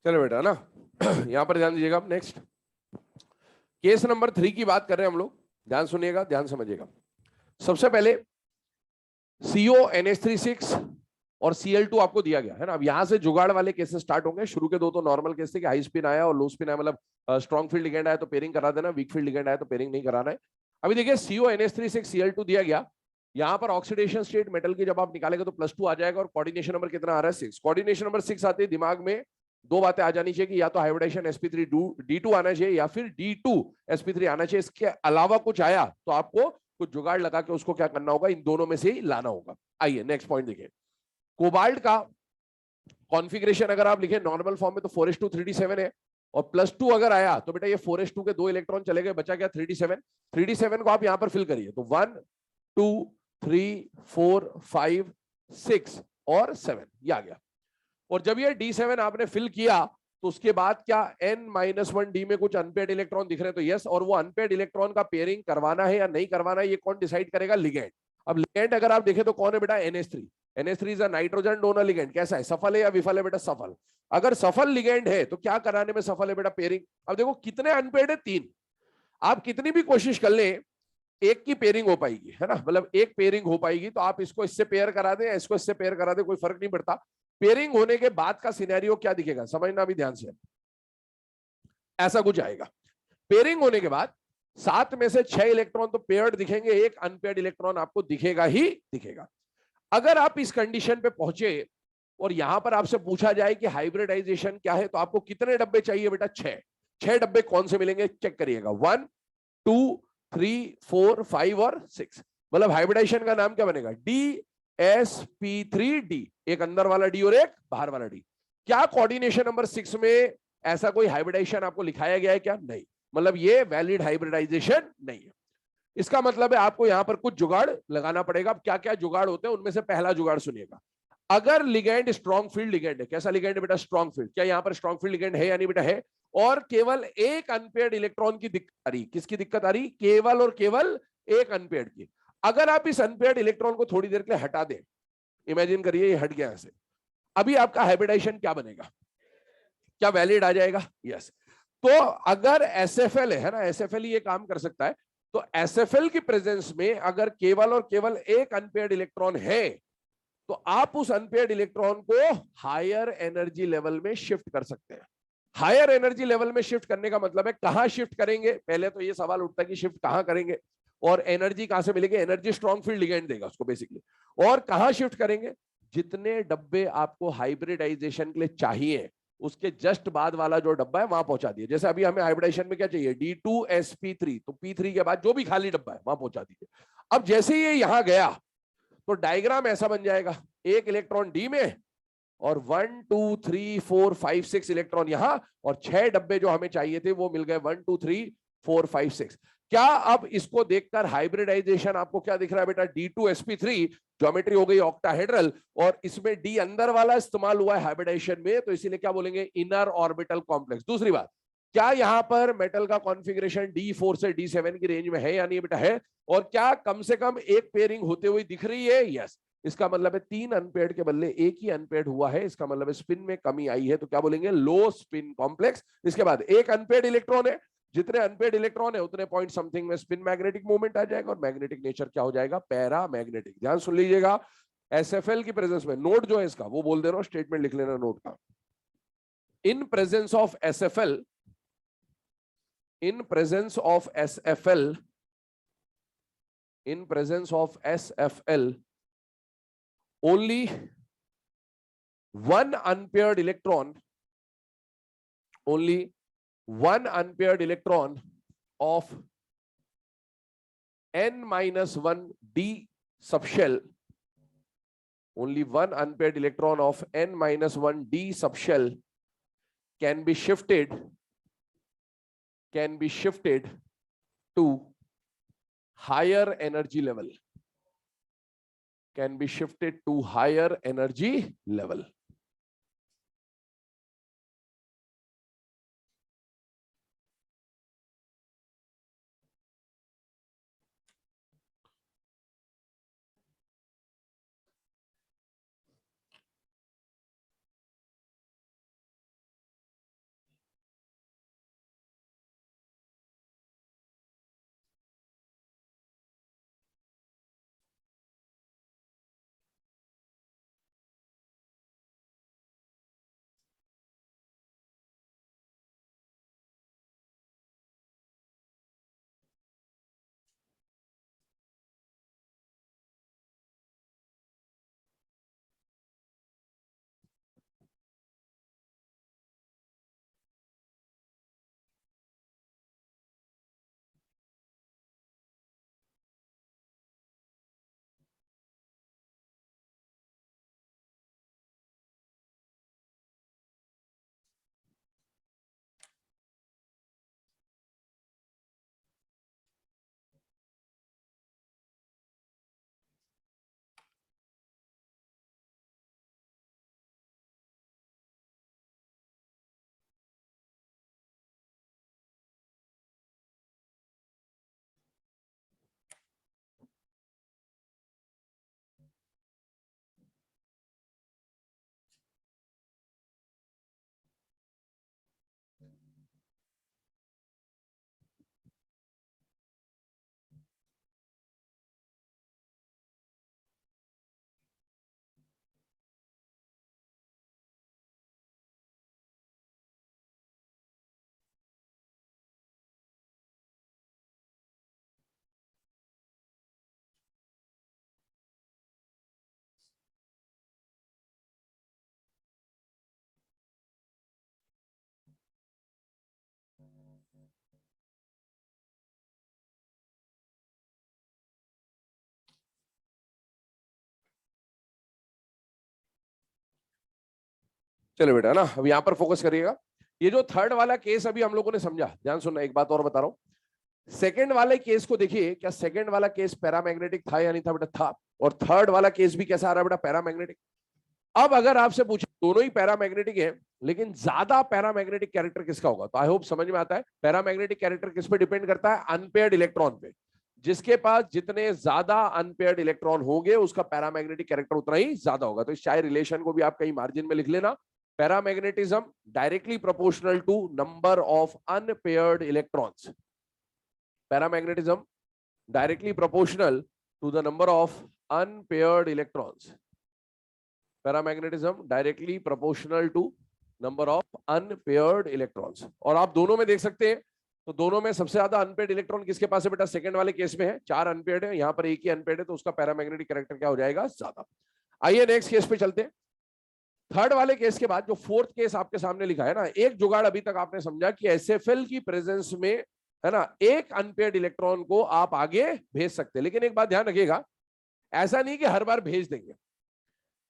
चलो बेटा ना यहां पर ध्यान दीजिएगा। नेक्स्ट केस नंबर 3 की बात कर रहे हैं हम लोग, ध्यान सुनिएगा, ध्यान समझिएगा। सबसे पहले CO NH36 और Cl2 आपको दिया गया है ना। अब यहां से जुगाड़ वाले केसेस स्टार्ट होंगे। शुरू के दो तो नॉर्मल केस थे कि हाई स्पिन आया और लो स्पिन आया, मतलब स्ट्रॉन्ग फील्ड लिगेंड आया तो पेयरिंग करा देना, वीक फील्ड लिगेंड आया तो पेयरिंग नहीं कराना है। अभी देखिए CO NH36 Cl2 दिया गया, यहां पर ऑक्सीडेशन स्टेट मेटल की जब आप निकालेंगे तो +2 आ जाएगा और कोऑर्डिनेशन नंबर कितना आ रहा है 6। कोऑर्डिनेशन नंबर 6 आते ही दिमाग में दो बातें आ जानी चाहिए कि या तो हाइब्रिडेशन sp3d2 आना चाहिए या फिर d2sp3 आना चाहिए। इसके अलावा कुछ आया तो आपको कुछ जुगाड़ लगा के उसको क्या करना होगा, इन दोनों में से ही लाना होगा। आइए नेक्स्ट पॉइंट देखिए। कोबाल्ट का कॉन्फ़िगरेशन अगर आप लिखें नॉर्मल फॉर्म में तो 4:2 3d7 है, और +2 अगर आया तो बेटा ये 4:2 के 2 इलेक्ट्रॉन चले गए, बचा क्या 3d7। 3d7 को आप यहां पर फिल करिए तो 1 2 3 4 5 6 और 7 ये आ गया। और जब ये D7 आपने फिल किया तो उसके बाद क्या N-1 D में कुछ अनपेयर्ड इलेक्ट्रॉन दिख रहे हैं तो यस, और वो अनपेयर्ड इलेक्ट्रॉन का पेयरिंग करवाना है या नहीं करवाना है ये कौन डिसाइड करेगा, लिगेंड। अब लिगेंड अगर आप देखें तो कौन है बेटा, NH3। NH3 is a nitrogen donor ligand. कैसा है, सफल है या विफल है बेटा, सफल। अगर सफल लिगेंड है तो क्या कराने में सफल है बेटा, पेयरिंग। अब देखो कितने अनपेयर्ड है, 3। आप कितनी भी कोशिश कर ले एक की पेयरिंग हो पाएगी, है ना, मतलब एक पेयरिंग हो पाएगी तो आप इसको इससे पेयर करा दें, इसको इससे पेयर करा दें, कोई फर्क नहीं पड़ता। पेयरिंग होने के बाद का सिनेरियो क्या दिखेगा, समझना भी ध्यान से। ऐसा कुछ आएगा, पेयरिंग होने के बाद 7 में से 6 इलेक्ट्रॉन तो पेयर्ड दिखेंगे, एक अनपेयर्ड इलेक्ट्रॉन आपको दिखेगा ही दिखेगा। अगर आप इस कंडीशन पे पहुंचे और यहां पर आपसे पूछा जाए कि हाइब्रिडाइजेशन क्या है तो आपको कितने डब्बे चाहिए बेटा, 6। 6 डब्बे कौन से मिलेंगे चेक करिएगा, 1 2 3 4 5 और 6। मतलब हाइब्रिडाइजेशन का नाम क्या बनेगा, DsP3D, एक अंदर वाला डी और एक बाहर वाला डी। क्या कोऑर्डिनेशन नंबर 6 में ऐसा कोई हाइब्रिडाइजेशन आपको लिखाया गया है क्या, नहीं। मतलब ये वैलिड हाइब्रिडाइजेशन नहीं है। इसका मतलब है आपको यहां पर कुछ जुगाड़ लगाना पड़ेगा। अब क्या क्या जुगाड़ होते हैं उनमें से पहला जुगाड़ सुनिएगा। अगर लिगेंड स्ट्रॉन्ग फील्ड लिगेंड है, कैसा लिगेंड है बेटा, स्ट्रॉन्ग फील्ड। क्या यहां पर स्ट्रॉन्ग फील्ड लिगेंड है या नहीं बेटा, है। और केवल एक अनपेयर्ड इलेक्ट्रॉन की दिक्कत आ रही, किसकी दिक्कत आ रही, केवल और केवल एक अनपेयर्ड की। अगर आप इस अनपेयर्ड इलेक्ट्रॉन को थोड़ी देर के लिए हटा दें, इमेजिन करिए ये हट गया ऐसे, अभी आपका हाइब्रिडाइजेशन क्या बनेगा, क्या वैलिड आ जाएगा, यस। तो अगर एसएफएल है ना, एसएफएल ये काम कर सकता है। तो एसएफएल की प्रेजेंस में अगर केवल और केवल एक अनपेयर्ड इलेक्ट्रॉन है तो आप उस अनपेयर्ड इलेक्ट्रॉन को हायर एनर्जी लेवल में शिफ्ट कर सकते हैं। हायर एनर्जी लेवल में शिफ्ट करने का मतलब है कहां शिफ्ट करेंगे, पहले तो ये सवाल उठता है कि शिफ्ट कहां करेंगे और एनर्जी कहां से मिलेगी, एनर्जी स्ट्रॉन्ग फील्ड लिगेंड देगा उसको बेसिकली। और कहां शिफ्ट करेंगे, जितने डब्बे आपको हाइब्रिडाइजेशन के लिए चाहिए उसके जस्ट बाद वाला जो डब्बा है वहां पहुंचा दिए। जैसे अभी हमें हाइब्रिडाइजेशन में क्या चाहिए, D2sp3, तो P3 के बाद जो भी खाली डब्बा है वहां पहुंचा दीजिए। अब जैसे ये यहां गया तो डायग्राम ऐसा बन जाएगा, एक इलेक्ट्रॉन डी में और 1 2 3 4 5 6 इलेक्ट्रॉन यहां, और 6 डब्बे जो हमें चाहिए थे वो मिल गए 1 2 3 4 5 6। क्या अब इसको देखकर हाइब्रिडाइजेशन आपको क्या दिख रहा है बेटा, D2sp3 ज्योमेट्री हो गई ऑक्टाहेड्रल, और इसमें डी अंदर वाला इस्तेमाल हुआ है हाइब्रिडाइजेशन में, तो इसीलिए क्या बोलेंगे, इनर ऑर्बिटल कॉम्प्लेक्स। दूसरी बात, क्या यहां पर मेटल का कॉन्फ़िगरेशन D4 से D7 की रेंज में है या नहीं बेटा, है। और क्या कम से कम एक पेयरिंग होते हुए दिख रही है, यस। इसका मतलब है 3 अनपेयर्ड के बदले एक ही अनपेयर्ड हुआ है, इसका मतलब है स्पिन में कमी आई है, तो क्या बोलेंगे, लो स्पिन कॉम्प्लेक्स। इसके बाद एक अनपेयर्ड इलेक्ट्रॉन है, जितने अनपेयर्ड इलेक्ट्रॉन है उतने पॉइंट समथिंग में स्पिन मैग्नेटिक मूवमेंट आ जाएगा और मैग्नेटिक नेचर क्या हो जाएगा, पैरा मैग्नेटिक। ध्यान सुन लीजिएगा, एसएफएल की प्रेजेंस में नोट जो है इसका वो बोल दे रहा हूं, स्टेटमेंट लिख लेना नोट का। In presence of SFL, in presence of SFL, in presence of SFL, only one unpaired electron, only one unpaired electron of N-1 D subshell, only one unpaired electron of N-1 D subshell can be shifted to higher energy level, can be shifted to higher energy level. चलो बेटा ना, अब यहाँ पर फोकस करिएगा। ये जो थर्ड वाला केस अभी हम लोगों ने समझा, ध्यान सुनना, एक बात और बता रहा हूँ। सेकंड वाले केस को देखिए, क्या सेकंड वाला केस पैरामैग्नेटिक था या नहीं था बेटा? था। और थर्ड वाला केस भी कैसा आ रहा है बेटा? पैरामैग्नेटिक। अब अगर आपसे पूछे, दोनों ही पैरामैग्नेटिक है, लेकिन ज्यादा पैरामैग्नेटिक कैरेक्टर किसका होगा? तो आई होप समझ में आता है। पैरामैग्नेटिक कैरेक्टर किस पे डिपेंड करता है? अनपेयर्ड इलेक्ट्रॉन पे। जिसके पास जितने ज्यादा अनपेयर्ड इलेक्ट्रॉन होंगे, उसका पैरामैग्नेटिक कैरेक्टर उतना ही ज्यादा होगा। तो इस शायद रिलेशन को भी आप कहीं मार्जिन में लिख लेना। Paramagnetism directly proportional to number of unpaired electrons. Paramagnetism directly proportional to the number of unpaired electrons. Paramagnetism directly proportional to number of unpaired electrons. और आप दोनों में देख सकते हैं, तो दोनों में सबसे ज्यादा अनपेयर्ड इलेक्ट्रॉन किसके पास है बेटा? सेकंड वाले केस में है, 4 अनपेयर्ड है, यहाँ पर एक ही अनपेयर्ड है, तो उसका पैरामैग्नेटिक कैरेक्टर क्या हो जाएगा? ज्यादा। आइए नेक्स्ट केस पे चलते हैं। थर्ड वाले केस के बाद जो फोर्थ केस आपके सामने लिखा है ना, एक जुगाड़ अभी तक आपने समझा कि एसएफएल की प्रेजेंस में, है ना, एक अनपेयर्ड इलेक्ट्रॉन को आप आगे भेज सकते हैं। लेकिन एक बात ध्यान रखिएगा, ऐसा नहीं कि हर बार भेज देंगे,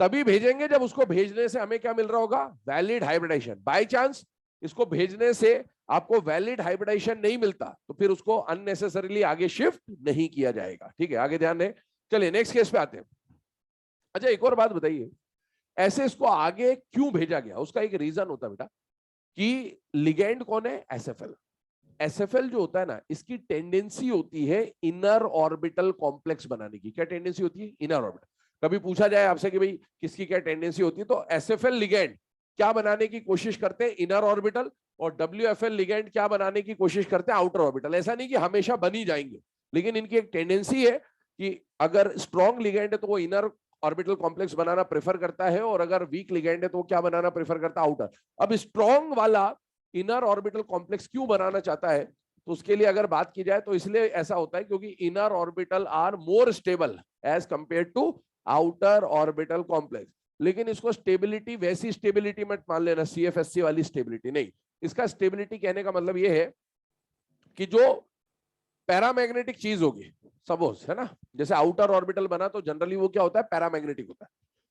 तभी भेजेंगे जब उसको भेजने से हमें क्या मिल रहा होगा? Valid hybridisation. बाय चांस इसको भेजने से आपको वैलिड हाइब्रिडाइजेशन नहीं मिलता, तो फिर उसको अननेसेसरीली आगे शिफ्ट नहीं किया जाएगा। ठीक है, आगे ध्यान दें। चलिए नेक्स्ट केस पे आते हैं। अच्छा, एक और बात बताइए, ऐसे इसको आगे क्यों भेजा गया? उसका एक रीजन होता है बेटा, कि लिगेंड कौन है? एसएफएल। एसएफएल जो होता है ना, इसकी टेंडेंसी होती है इनर ऑर्बिटल कॉम्प्लेक्स बनाने की। क्या टेंडेंसी होती है? Inner orbital. कभी पूछा जाए आपसे कि भाई किसकी क्या टेंडेंसी होती है, तो एसएफएल लिगेंड क्या बनाने की कोशिश करते हैं? Inner orbital. और डब्ल्यूएफएल लिगेंड क्या बनाने की कोशिश करते हैं? Outer orbital. ऐसा नहीं कि हमेशा बन ही जाएंगे, लेकिन इनकी एक टेंडेंसी है कि अगर स्ट्रॉन्ग लिगेंड है तो वो इनर ऑर्बिटल कॉम्प्लेक्स बनाना प्रेफर करता है, और अगर वीक लिगेंड है तो वो क्या बनाना प्रेफर करता है? आउटर। अब स्ट्रॉन्ग वाला इनर ऑर्बिटल कॉम्प्लेक्स क्यों बनाना चाहता है? तो उसके लिए अगर बात की जाए तो इसलिए ऐसा होता है क्योंकि inner orbital are more stable as compare to outer orbital complex. लेकिन इसको स्टेबिलिटी वैसी स्टेबिलिटी मत मान लेना, सीएफएससी वाली स्टेबिलिटी नहीं। इसका स्टेबिलिटी कहने का मतलब यह है कि जो पैरामैग्नेटिक चीज होगी, सपोज, है ना, जैसे आउटर ऑर्बिटल बना तो जनरली वो क्या होता है? पैरामैग्नेटिक होता है।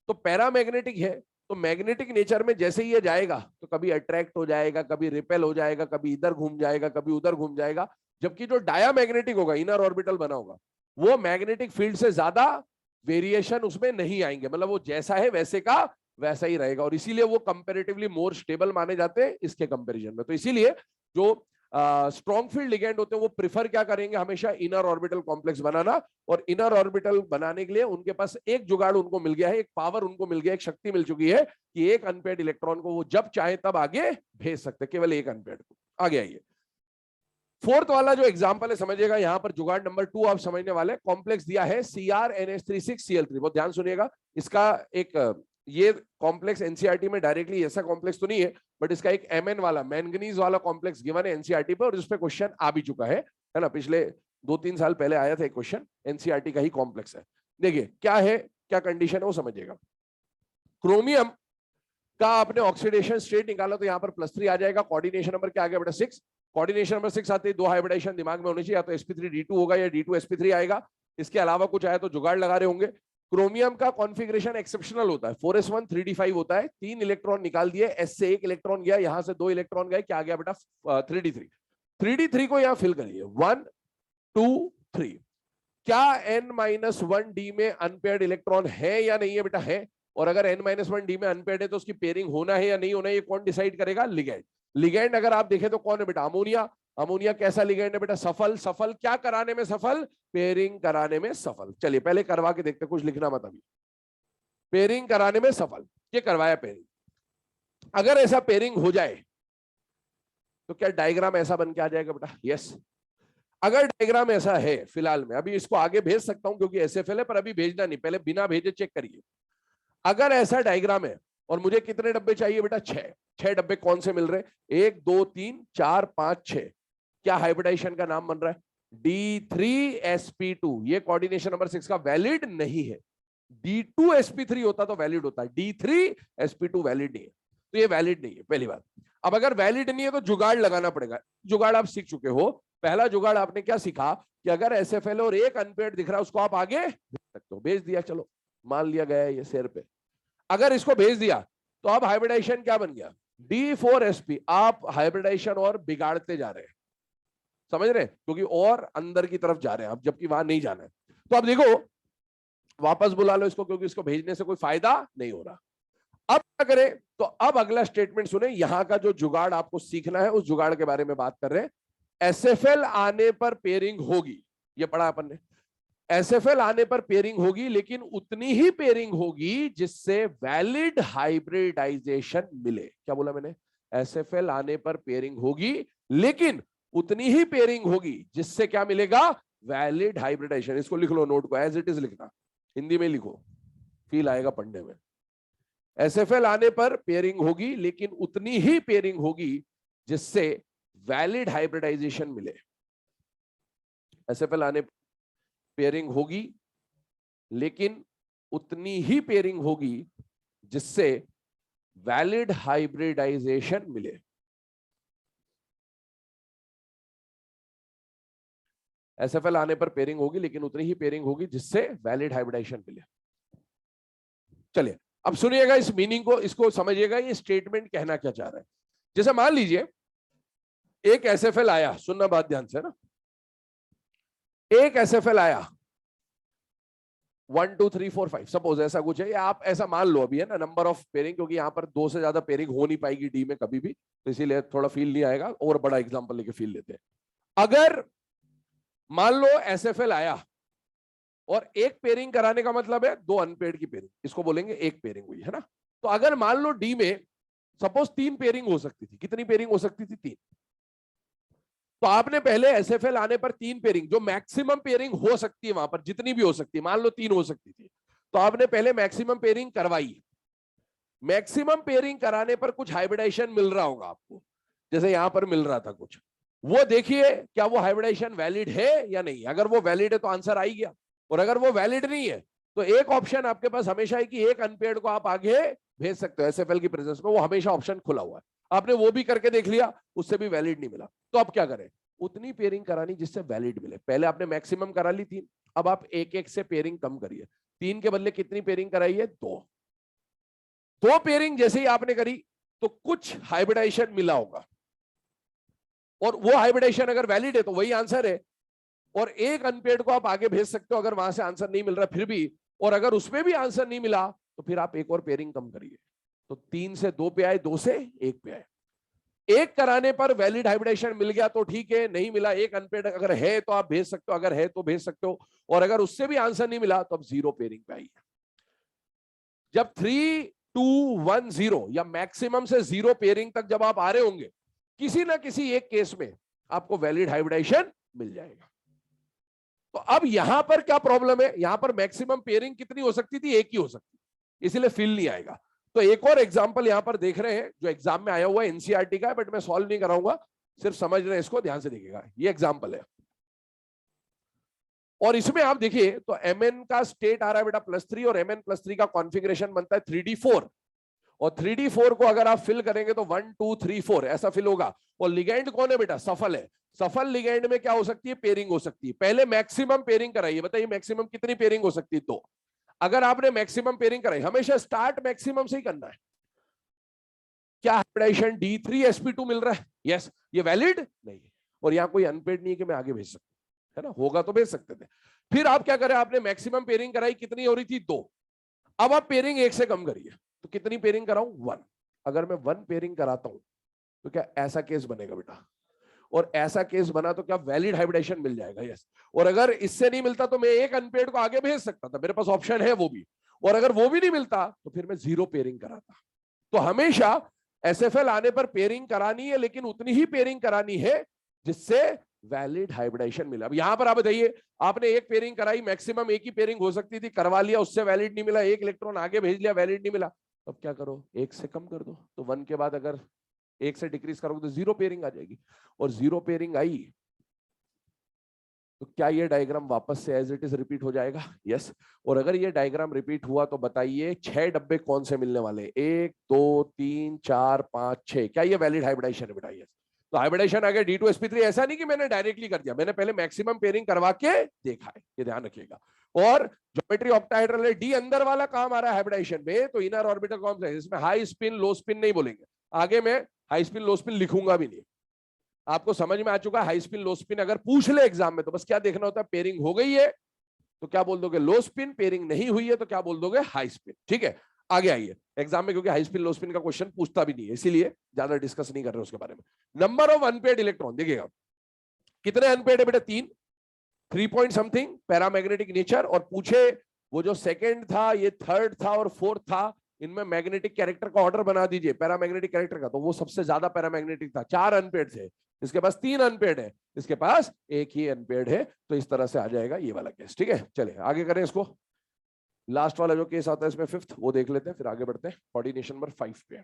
तो पैरामैग्नेटिक है, तो मैग्नेटिक नेचर में जैसे ही ये जाएगा तो कभी अट्रैक्ट हो जाएगा, कभी रिपेल हो जाएगा, कभी इधर घूम जाएगा, कभी उधर घूम जाएगा। जबकि जो डायामैग्नेटिक होगा, इनर ऑर्बिटल बना होगा, वो मैग्नेटिक फील्ड से ज्यादा वेरिएशन उसमें नहीं आएंगे, मतलब वो जैसा है वैसे का वैसा ही रहेगा। और इसीलिए वो कंपेरेटिवली मोर स्टेबल माने जाते हैं इसके कंपेरिजन में। तो इसीलिए जो स्ट्रॉन्ग फील्ड लिगेंड होते हैं वो प्रिफर क्या करेंगे? हमेशा इनर ऑर्बिटल कॉम्प्लेक्स बनाना। और इनर ऑर्बिटल बनाने के लिए उनके पास एक जुगाड़ उनको मिल गया है, एक पावर उनको मिल गया, एक शक्ति मिल चुकी है कि एक अनपेयर्ड इलेक्ट्रॉन को वो जब चाहे तब आगे भेज सकते, केवल एक अनपेयर्ड को। आगे आइए, फोर्थ वाला जो एग्जांपल है समझिएगा, यहां पर जुगाड़ नंबर 2 आप समझने वाले। कॉम्प्लेक्स दिया है CrNH36Cl3, बहुत ध्यान सुनिएगा। इसका एक ये कॉम्प्लेक्स एनसीईआरटी में डायरेक्टली ऐसा कॉम्प्लेक्स तो नहीं है, बट इसका एक Mn वाला, मैंगनीज वाला कॉम्प्लेक्स गिवन है एनसीईआरटी पे, और इस पे क्वेश्चन आ भी चुका है ना। पिछले 2-3 साल पहले आया था एक क्वेश्चन, एनसीईआरटी का ही कॉम्प्लेक्स है। देखिए क्या है, क्या कंडीशन है वो समझिएगा। क्रोमियम का आपने ऑक्सीडेशन स्टेट निकाला तो यहाँ पर +3 आ जाएगा। कोऑर्डिनेशन नंबर क्या आ गया बेटा? 6। कोऑर्डिनेशन नंबर 6 आते ही 2 हाइब्रिडाइजेशन दिमाग में होनी चाहिए, या तो sp3d2 होगा या d2sp3 आएगा। इसके अलावा कुछ आया तो जुगाड़ लगा रहे होंगे। क्रोमियम का कॉन्फ़िगरेशन एक्सेप्शनल होता है, 4s1 3d5 होता है। 3 इलेक्ट्रॉन निकाल दिए, s से 1 इलेक्ट्रॉन गया, यहां से 2 इलेक्ट्रॉन गए, क्या आ गया बेटा? 3d3। 3d3 को यहां फिल करिए, 1 2 3। क्या n-1d में अनपेयर्ड इलेक्ट्रॉन है या नहीं है बेटा? है। और अगर n-1d में अनपेयर्ड है तो उसकी पेयरिंग होना है या नहीं होना है, ये कौन डिसाइड करेगा? लिगेंड। लिगेंड अगर आप देखें तो कौन है बेटा? अमोनिया। अमोनिया कैसा लिगेंड है बेटा? सफल। सफल क्या कराने में सफल? पेयरिंग कराने में सफल। चलिए पहले करवा के देखते, कुछ लिखना मत अभी। पेयरिंग कराने में सफल, ये करवाया पेयरिंग। अगर ऐसा पेयरिंग हो जाए तो क्या डायग्राम ऐसा बन के आ जाएगा बेटा? यस। अगर डायग्राम ऐसा है फिलहाल में, अभी इसको आगे भेज सकता हूं क्योंकि एसएफएल है, पर अभी भेजना नहीं, पहले बिना भेजे चेक करिए। अगर ऐसा डायग्राम है और मुझे कितने डब्बे चाहिए बेटा? 6 डब्बे कौन से मिल रहे? 1 2 3 4 5 6। क्या हाइब्रिडाइजेशन का नाम बन रहा है? D3sp2। ये कोऑर्डिनेशन नंबर 6 का वैलिड नहीं है। D2sp3 होता तो वैलिड होता है, D3sp2 वैलिड नहीं है, तो ये वैलिड नहीं है, पहली बात। अब अगर वैलिड नहीं है तो जुगाड़ लगाना पड़ेगा। जुगाड़ आप सीख चुके हो। पहला जुगाड़ आपने क्या सीखा कि अगर एसएफएल और एक अनपेयर्ड दिख रहा है उसको आप आगे भेज सकते हो। भेज दिया, चलो मान लिया गया है ये शेर पे। अगर इसको भेज दिया तो अब हाइब्रिडाइजेशन क्या बन गया, D4sp। आप हाइब्रिडाइजेशन और बिगाड़ते जा रहे हैं, समझ रहे हैं, क्योंकि और अंदर की तरफ जा रहे हैं आप, जबकि वहां नहीं जाना है। तो अब देखो, वापस बुला लो इसको, क्योंकि इसको भेजने से कोई फायदा नहीं हो रहा। अब क्या करें, तो अब अगला स्टेटमेंट सुने, यहां का जो जुगाड़ आपको सीखना है उस जुगाड़ के बारे में बात कर रहे हैं। एसएफएल आने पर पेयरिंग होगी, ये पढ़ा अपन ने। एसएफएल आने पर पेयरिंग होगी, लेकिन उतनी ही पेयरिंग होगी जिससे वैलिड हाइब्रिडाइजेशन मिले। क्या बोला मैंने, एसएफएल आने पर पेयरिंग होगी, लेकिन उतनी ही पेयरिंग होगी जिससे क्या मिलेगा, वैलिड हाइब्रिडाइजेशन। इसको लिख लो, नोट को एज इट इज लिखना, हिंदी में लिखो, फील आएगा पढ़ने में। एसएफएल आने पर पेयरिंग होगी, लेकिन उतनी ही पेयरिंग होगी जिससे वैलिड हाइब्रिडाइजेशन मिले। एसएफएल आने पेयरिंग होगी, लेकिन उतनी ही पेयरिंग होगी जिससे वैलिड हाइब्रिडाइजेशन मिले। एसएफएल आने पर पेयरिंग होगी, लेकिन उतनी ही पेयरिंग होगी जिससे वैलिड हाइब्रिडाइजेशन मिले। चलिए अब सुनिएगा इस मीनिंग को, इसको समझिएगा, ये स्टेटमेंट कहना क्या चाह रहा है। जैसे मान लीजिए एक एसएफएल आया, सुनना बात ध्यान से ना, एक एसएफएल आया 1 2 3 4 5 सपोज ऐसा कुछ है, या आप ऐसा मान लो अभी है ना, नंबर ऑफ पेयरिंग, क्योंकि यहां पर 2 से ज्यादा पेयरिंग हो नहीं पाएगी डी में कभी भी, तो इसीलिए थोड़ा फील नहीं आएगा, और बड़ा एग्जांपल लेके फील लेते हैं। अगर मान लो एसएफएल आया और एक पेयरिंग कराने का मतलब है 2 अनपेड की पेयरिंग, इसको बोलेंगे एक पेयरिंग हुई है ना। तो अगर मान लो डी में सपोज 3 पेयरिंग हो सकती थी, कितनी पेयरिंग हो सकती थी, 3। तो आपने पहले एसएफएल आने पर 3 पेयरिंग, जो मैक्सिमम पेयरिंग हो सकती है वहां पर, जितनी भी हो सकती है, मान लो 3 हो सकती थी, तो आपने पहले मैक्सिमम पेयरिंग करवाई। मैक्सिमम पेयरिंग कराने पर कुछ हाइब्रिडाइजेशन मिल रहा होगा आपको, जैसे यहां पर मिल रहा था कुछ, वो देखिए क्या वो हाइब्रिडाइजेशन वैलिड है या नहीं। अगर वो वैलिड है तो आंसर आ ही गया, और अगर वो वैलिड नहीं है तो एक ऑप्शन आपके पास हमेशा है कि एक अनपेड को आप आगे भेज सकते हो एसएफएल की प्रेजेंस में, वो हमेशा ऑप्शन खुला हुआ है। आपने वो भी करके देख लिया, उससे भी वैलिड नहीं मिला, तो अब क्या करें, उतनी पेयरिंग करानी जिससे वैलिड मिले। पहले आपने मैक्सिमम करा ली 3, अब आप एक एक से पेयरिंग कम करिए। 3 के बदले कितनी पेयरिंग कराई है, 2 पेयरिंग जैसे ही आपने करी तो कुछ हाइब्रिडाइजेशन मिला होगा, और वो हाइब्रिडाइजेशन अगर वैलिड है तो वही आंसर है, और एक अनपेड को आप आगे भेज सकते हो अगर वहां से आंसर नहीं मिल रहा फिर भी, और अगर उसमें भी आंसर नहीं मिला तो फिर आप एक और पेयरिंग कम करिए। तो 3 से 2 पे आए, 2 से 1 पे आए। एक कराने पर वैलिड हाइब्रिडाइजेशन मिल गया तो ठीक है, नहीं मिला, एक अनपेड अगर है तो आप भेज सकते हो, अगर है तो भेज सकते हो, और अगर उससे भी आंसर नहीं मिला तो अब 0 पेयरिंग पे आइए। जब 3 2 1 0 या मैक्सिमम से 0 पेयरिंग तक जब आप आ रहे होंगे, किसी ना किसी एक केस में आपको वैलिड हाइब्रिडाइजेशन मिल जाएगा। तो अब यहां पर क्या प्रॉब्लम है, यहां पर मैक्सिमम पेयरिंग कितनी हो सकती थी, एक ही हो सकती, इसीलिए फील नहीं आएगा। तो एक और एग्जांपल यहां पर देख रहे हैं जो एग्जाम में आया हुआ है, एनसीईआरटी का है, बट मैं सॉल्व नहीं कराऊंगा, सिर्फ समझ रहे हैं इसको, ध्यान से देखिएगा। ये एग्जांपल है, और इसमें आप देखिए तो mn का स्टेट आ रहा है बेटा +3, और mn+3 का कॉन्फ़िगरेशन बनता है 3d4, और 3d4 को अगर आप फिल करेंगे तो 1 2 3 4 ऐसा फिल होगा। और लिगेंड कौन है बेटा, सफल है। सफल लिगेंड में क्या हो सकती है, पेयरिंग हो सकती है। पहले मैक्सिमम पेयरिंग कराइए, बताइए मैक्सिमम कितनी पेयरिंग हो सकती है, 2। अगर आपने मैक्सिमम पेयरिंग कराई, हमेशा स्टार्ट मैक्सिमम से ही करना है। क्या हाइब्रिडाइजेशन D3sp2 मिल रहा है, यस, ये वैलिड नहीं है, और यहां कोई अनपेड नहीं है कि मैं आगे भेज सकता, है ना, होगा तो भेज सकते थे। फिर आप क्या करें, आपने मैक्सिमम पेयरिंग कराई, कितनी हो रही थी, 2। अब आप पेयरिंग 1 से कम करिए, तो कितनी पेयरिंग कराऊं, 1। अगर मैं 1 पेयरिंग कराता हूं तो क्या ऐसा केस बनेगा बेटा, और ऐसा केस बना तो क्या वैलिड हाइब्रिडाइजेशन मिल जाएगा, यस। और अगर इससे नहीं मिलता तो मैं एक अनपेड को आगे भेज सकता था, मेरे पास ऑप्शन है वो भी, और अगर वो भी नहीं मिलता तो फिर मैं 0 पेयरिंग कराता। तो हमेशा एसएफएल आने पर पेयरिंग करानी है, लेकिन उतनी ही पेयरिंग करानी है जिससे वैलिड हाइब्रिडाइजेशन मिला। अब यहां पर आप बताइए, आपने एक पेयरिंग कराई, मैक्सिमम एक ही पेयरिंग हो सकती थी, करवा लिया, उससे वैलिड नहीं मिला, एक इलेक्ट्रॉन आगे भेज लिया, वैलिड नहीं मिला, अब क्या करो, 1 से कम कर दो। तो 1 के बाद अगर 1 से डिक्रीज करोगे तो 0 पेयरिंग आ जाएगी, और 0 पेयरिंग आई तो क्या ये डायग्राम वापस से एज इट इज रिपीट हो जाएगा, यस। और अगर ये डायग्राम रिपीट हुआ तो बताइए 6 डब्बे कौन से मिलने वाले, 1 2 3 4 5 6, क्या ये वैलिड हाइब्रिडाइजेशन है बेटा, यस। तो हाइब्रिडाइजेशन आ गया D2sp3। ऐसा नहीं कि मैंने डायरेक्टली कर दिया, मैंने पहले मैक्सिमम पेयरिंग करवा के देखा है, ये ध्यान रखिएगा। और ज्योमेट्री ऑक्टाहेड्रल है, डी अंदर वाला काम आ रहा है हाइब्रिडाइजेशन में, तो इनर ऑर्बिटल कॉम्प्लेक्स, इसमें हाई स्पिन लो स्पिन नहीं बोलेंगे, आगे मैं हाई स्पिन लो स्पिन लिखूंगा भी नहीं। आपको समझ में आ चुका है हाई स्पिन लो स्पिन अगर पूछ ले एग्जाम में तो बस क्या देखना होता है, पेयरिंग हो गई है तो क्या बोल दोगे लो स्पिन, पेयरिंग नहीं हुई है तो क्या बोल दोगे हाई स्पिन। ठीक है, आगे आइए एग्जाम में, क्योंकि हाई स्पिन लो स्पिन का क्वेश्चन पूछता भी नहीं है, इसीलिए ज्यादा डिस्कस नहीं कर रहे उसके बारे में। नंबर ऑफ अनपेड इलेक्ट्रॉन देखिएगा कितने अनपेड है बेटा, 3, 3 पॉइंट समथिंग पैरामैग्नेटिक नेचर, और पूछे वो जो सेकंड था, ये थर्ड था और फोर्थ था, इनमें मैग्नेटिक कैरेक्टर का ऑर्डर बना दीजिए पैरामैग्नेटिक कैरेक्टर का, तो वो सबसे ज्यादा पैरामैग्नेटिक था, 4 अनपेड थे, इसके पास 3 अनपेड है, इसके पास 1 ही अनपेड है, तो इस तरह से आ जाएगा ये वाला केस। ठीक है, चलिए आगे करें इसको, लास्ट वाला जो केस आता है इसमें 5th वो देख लेते हैं, फिर आगे बढ़ते हैं कोऑर्डिनेशन नंबर 5 पे।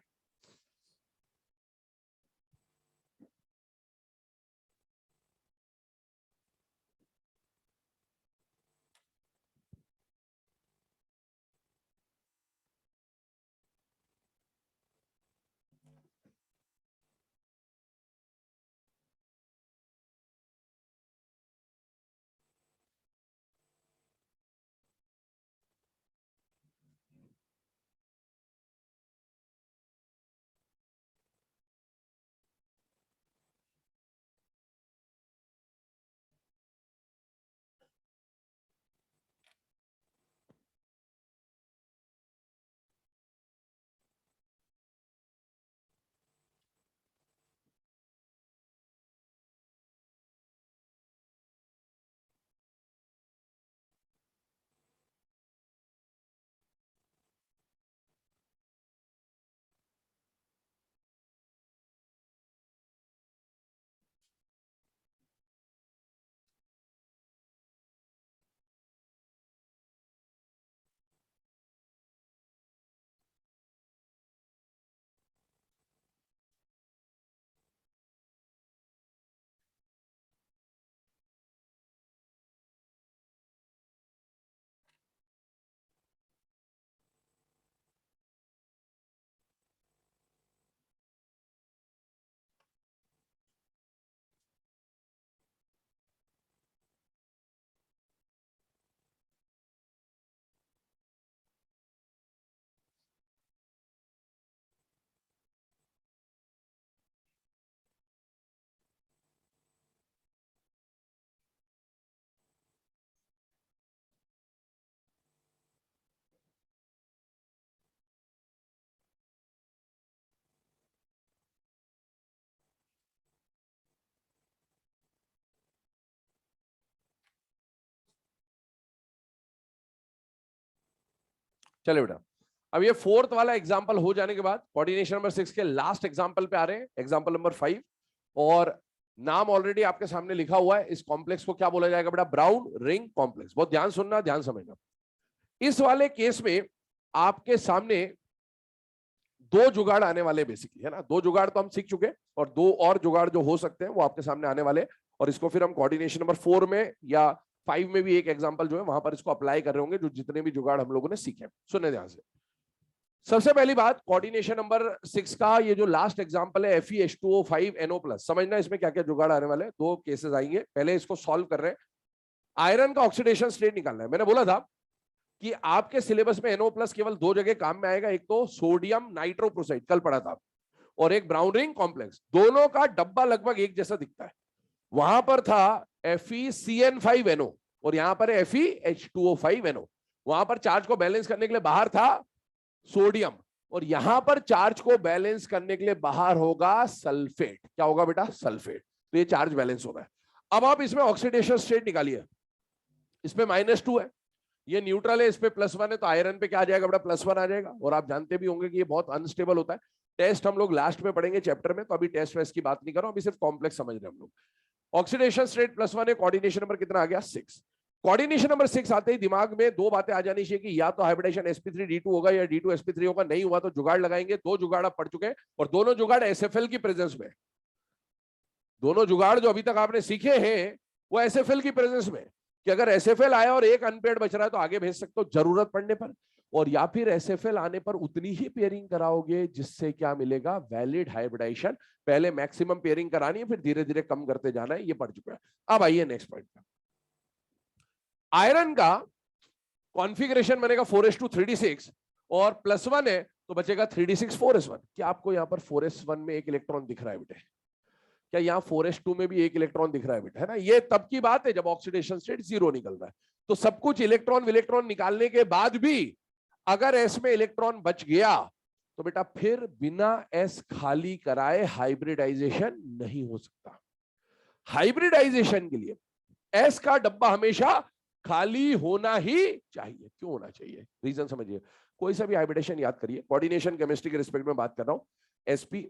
चले बेटा, अब ये 4th वाला एग्जांपल हो जाने के बाद कोऑर्डिनेशन नंबर 6 के लास्ट एग्जांपल पे आ रहे हैं, एग्जांपल नंबर 5, और नाम ऑलरेडी आपके सामने लिखा हुआ है, इस कॉम्प्लेक्स को क्या बोला जाएगा बेटा, ब्राउन रिंग कॉम्प्लेक्स। बहुत ध्यान सुनना, ध्यान समझना। इस वाले केस में आपके सामने 2 जुगाड़ आने वाले बेसिकली, है ना, 2 जुगाड़ तो हम सीख चुके, और 2 और जुगाड़ जो हो सकते हैं वो आपके सामने आने वाले, और इसको फिर हम कोऑर्डिनेशन नंबर 4 में या 5 में भी एक एग्जांपल जो है वहां पर इसको अप्लाई कर रहे होंगे, जो जितने भी जुगाड़ हम लोगों ने सीखे। सुनने ध्यान से। सबसे पहली बात, कोऑर्डिनेशन नंबर 6 का ये जो लास्ट एग्जांपल है FeH2O5NO+, समझना इसमें क्या क्या जुगाड़ आने वाले हैं, 2 केसेस आएंगे, पहले इसको सॉल्व कर रहे हैं। आयरन का ऑक्सीडेशन स्टेट निकालना है। मैंने बोला था कि आपके सिलेबस में NO+ केवल 2 जगह काम में आएगा, एक तो सोडियम नाइट्रोप्रोसाइड कल पढ़ा था, और एक ब्राउन रिंग कॉम्प्लेक्स, दोनों का डब्बा लगभग एक जैसा दिखता है। वहां पर था FeCN5NO और यहां पर है FeH2O5NO। वहां पर चार्ज को बैलेंस करने के लिए बाहर था सोडियम, और यहां पर चार्ज को बैलेंस करने के लिए बाहर होगा सल्फेट। क्या होगा बेटा, सल्फेट। तो ये चार्ज बैलेंस होगा। अब आप इसमें ऑक्सीडेशन स्टेट निकालिए, इसमें -2 है, ये न्यूट्रल है, इस पे +1 है, तो आयरन पे क्या आ जाएगा बेटा, +1 आ जाएगा। और आप जानते भी होंगे कि ये बहुत अनस्टेबल होता है। टेस्ट हम लोग लास्ट में पढ़ेंगे चैप्टर में, तो अभी टेस्ट वेस्ट की बात नहीं कर रहा हूं, अभी सिर्फ कॉम्प्लेक्स समझ रहे हैं हम लोग। ऑक्सीडेशन स्टेट +1 है, कोऑर्डिनेशन नंबर कितना आ गया, 6। कोऑर्डिनेशन नंबर 6 आते ही दिमाग में 2 बातें आ जानी चाहिए कि या तो हाइब्रिडेशन sp3d2 होगा या d2sp3 होगा। नहीं हुआ तो जुगाड़ लगाएंगे। 2 जुगाड़ आप पढ़ चुके हैं, और दोनों जुगाड़ SFL की प्रेजेंस में। दोनों जुगाड़ जो अभी तक आपने सीखे हैं वो SFL की प्रेजेंस में, कि अगर SFL आया और एक अनपेड बच रहा है तो आगे भेज सकते हो जरूरत पड़ने पर, और या फिर SFL आने पर उतनी ही पेयरिंग कराओगे जिससे क्या मिलेगा, वैलिड हाइब्रिडाइजेशन। पहले मैक्सिमम पेयरिंग करानी है, फिर धीरे धीरे कम करते जाना है, ये पढ़ चुका है। अब आइए नेक्स्ट पॉइंट पर। आयरन का कॉन्फ़िगरेशन बनेगा 4s2 3d6 और +1 है तो बचेगा 3d6 4s1। क्या आपको यहाँ पर 4s1 में एक इलेक्ट्रॉन दिख रहा है बेटे? क्या यहाँ 4s2 में भी एक इलेक्ट्रॉन दिख रहा है बेटा? है ना, ये तब की बात है जब ऑक्सीडेशन स्टेट 0 निकल रहा है। तो सब कुछ इलेक्ट्रॉन निकालने के बाद भी अगर एस में इलेक्ट्रॉन बच गया तो बेटा फिर बिना एस खाली कराए हाइब्रिडाइजेशन नहीं हो सकता। हाइब्रिडाइजेशन के लिए एस का डब्बा हमेशा खाली होना ही चाहिए। क्यों होना चाहिए? रीजन समझिए। कोई सा भी हाइब्रिडेशन याद करिए, कोऑर्डिनेशन केमिस्ट्री के रिस्पेक्ट में बात कर रहा हूं। sp